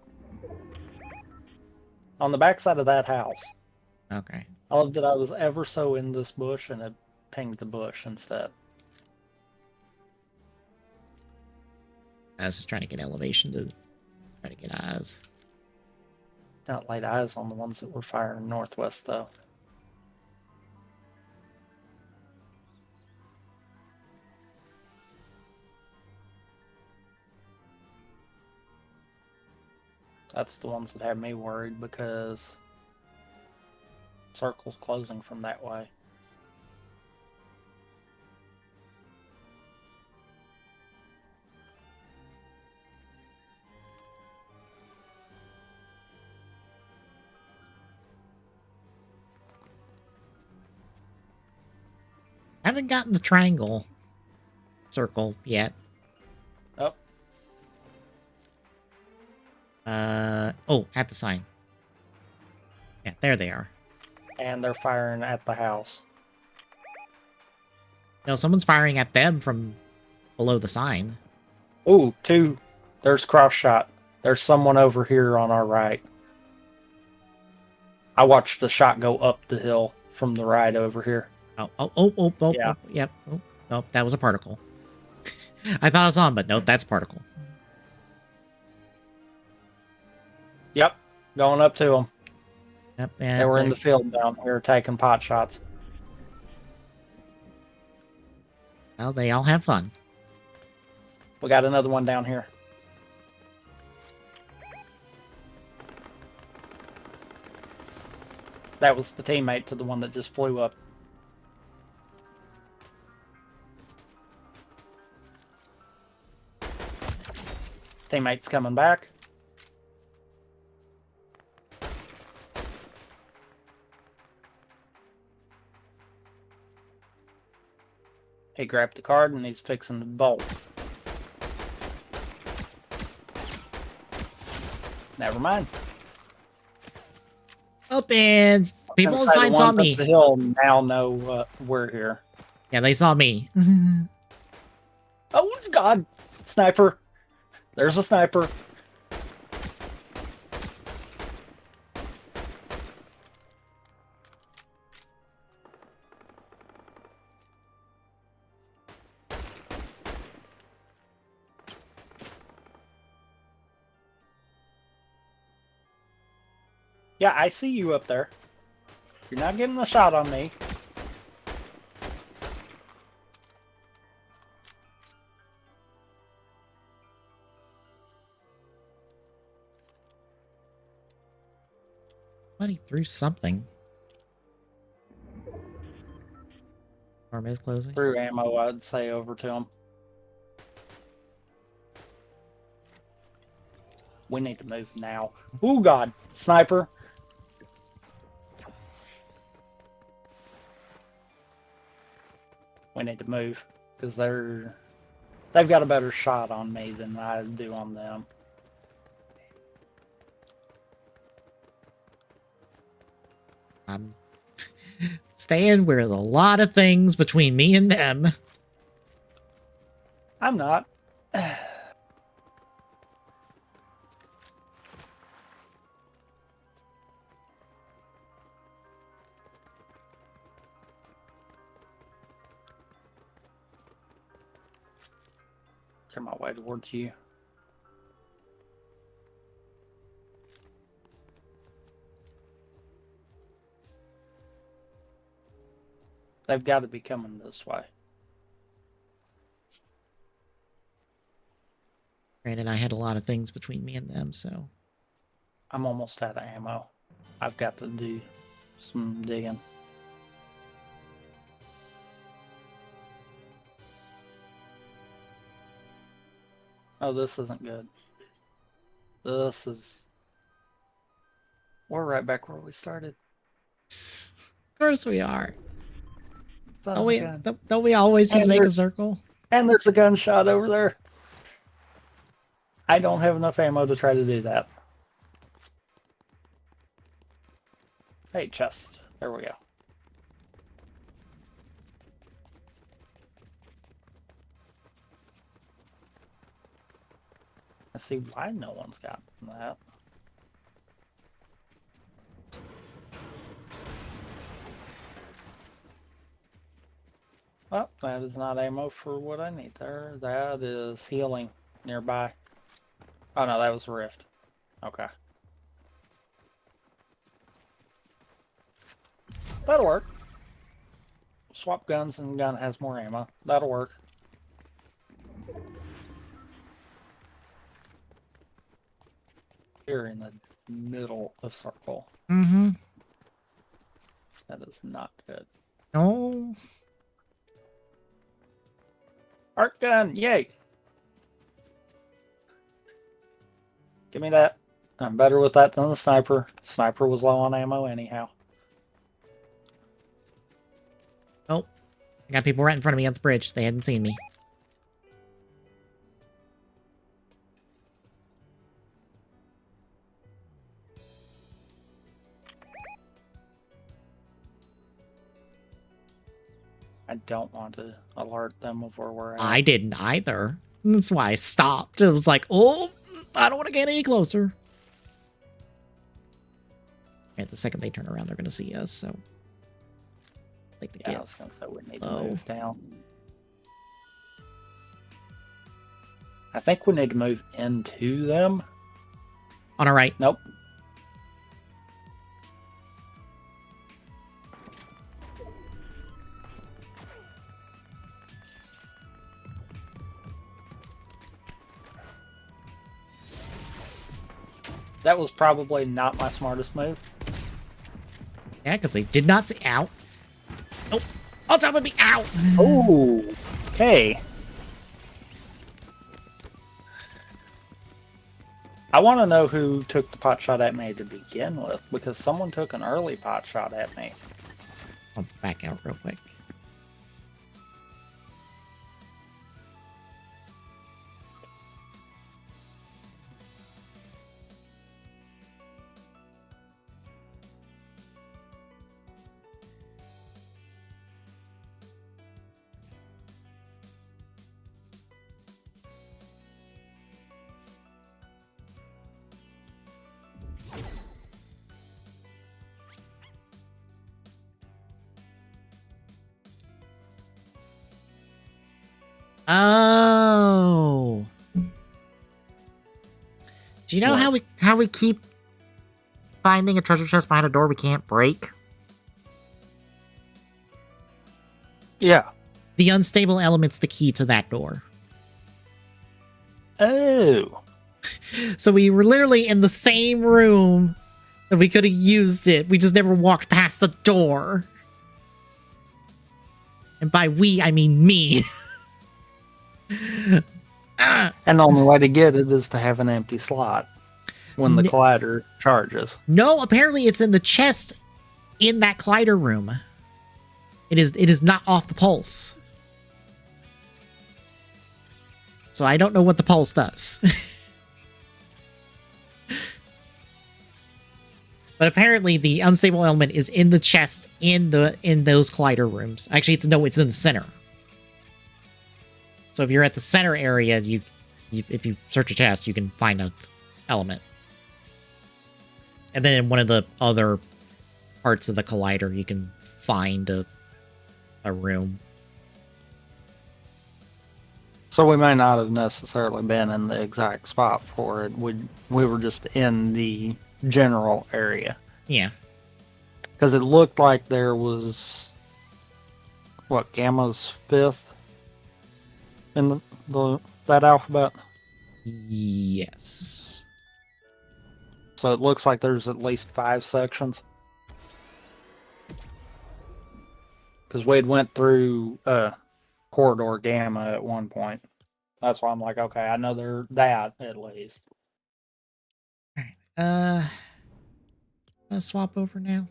that house. Okay. I love that I was ever so in this bush and it pinged the bush instead. I was just trying to get elevation to try to get eyes. Not laid eyes on the ones that were firing northwest though. That's the ones that have me worried because circle's closing from that way. haven't gotten the triangle circle yet. Oh, Oh, at the sign. Yeah, there they are. and they're firing at the house. No, someone's firing at them from below the sign. Ooh, two. There's cross shot. There's someone over here on our right. I watched the shot go up the hill from the right over here. Yeah. Yep. Oh, nope, that was a particle. I thought I saw him, but nope, that's particle. Yep, going up to them. Yep, and They were in the field down here taking pot shots. Well, they all have fun. We got another one down here. That was the teammate to the one that just flew up. Teammate's coming back. He grabbed the card and he's fixing to bolt. Never mind. Up and people on the sign saw me. Up the hill now know we're here. Yeah, they saw me. Oh God! Sniper! There's a sniper. Yeah, I see you up there. You're not getting a shot on me. Somebody threw something. Farm is closing. Threw ammo, I'd say, over to him. We need to move now. Oh God, sniper! We need to move because they've got a better shot on me than I do on them. I'm staying where there's a lot of things between me and them. I'm not. Turn my way towards you. They've got to be coming this way. Granted, I had a lot of things between me and them, so. I'm almost out of ammo. I've got to do some digging. Oh, this isn't good. This is... We're right back where we started. Of course we are. Son Don't of we, a gun. don't we always just And make a there's- circle? And there's a gunshot over there. I don't have enough ammo to try to do that. Hey, chest. There we go. I see why no one's gotten that. Oh, that is not ammo for what I need there. That is healing nearby. Oh no, that was a rift. Okay. That'll work. Swap guns and gun has more ammo. That'll work. Here in the middle of circle. Mm-hmm. That is not good. No. Arc gun, yay! Give me that. I'm better with that than the sniper. Sniper was low on ammo anyhow. Oh. I got people right in front of me on the bridge. They hadn't seen me. I don't want to alert them of where we're at. I didn't either. That's why I stopped. It was like, oh, I don't want to get any closer. And the second they turn around, they're going to see us, so. Like the I was going to say we need to move down. I think we need to move into them. On our right. Nope. That was probably not my smartest move. Yeah, because they did not see. Ow. Oh, on top of me. Ow. Oh, okay. I want to know who took the pot shot at me to begin with, because someone took an early pot shot at me. I'll back out real quick. Oh. Do you know how we keep finding a treasure chest behind a door we can't break? Yeah. The unstable element's the key to that door. Oh. So we were literally in the same room that we could have used it. We just never walked past the door. And by we, I mean me. And the only way to get it is to have an empty slot when the collider charges. No, apparently it's in the chest in that collider room. It is not off the pulse. So I don't know what the pulse does. But apparently the unstable element is in the chest in those collider rooms. Actually, it's in the center. So if you're at the center area, if you search a chest, you can find an element. And then in one of the other parts of the collider, you can find a room. So we may not have necessarily been in the exact spot for it. We were just in the general area. Yeah. Because it looked like there was, what, Gamma's 5th in that alphabet? Yes. So it looks like there's at least 5 sections. Because we had went through corridor Gamma at one point. That's why I'm like, okay, I know they're that at least. Alright. Let's swap over now.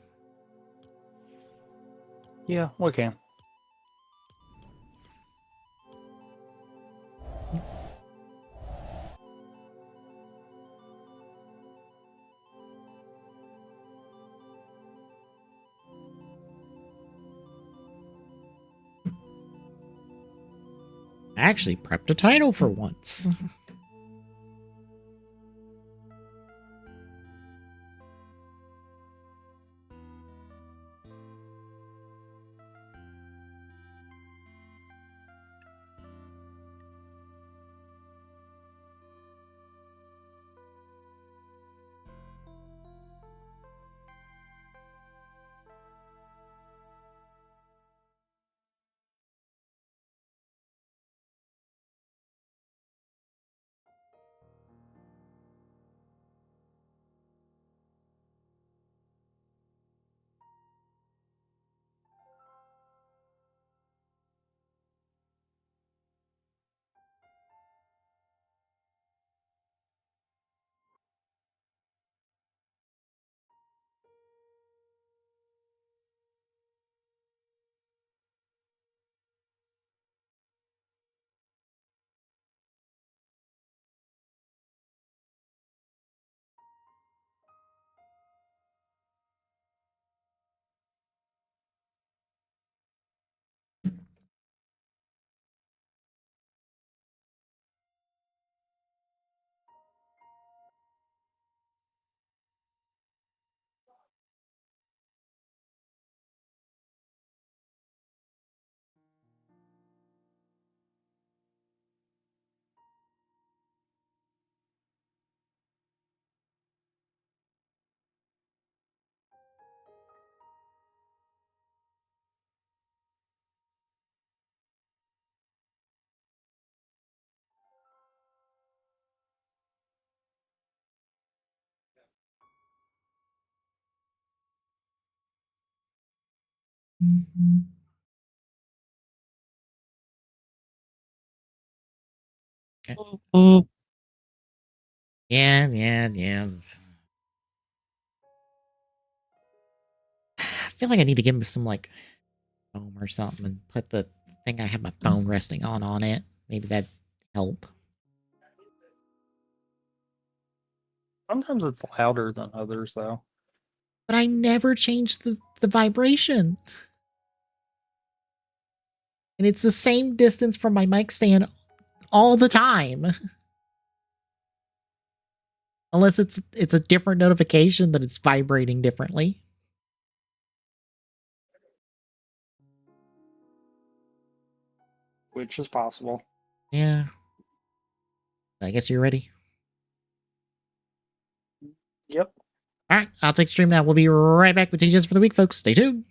Yeah, we can. I actually prepped a title for once. Yeah, yeah, yeah. I feel like I need to give him some like foam or something and put the thing I have my phone resting on it. Maybe that'd help. Sometimes it's louder than others, though. But I never change the vibration. And it's the same distance from my mic stand all the time. Unless it's a different notification that it's vibrating differently. Which is possible. Yeah. I guess you're ready. Yep. All right, I'll take the stream now. We'll be right back with TJs for the week, folks. Stay tuned.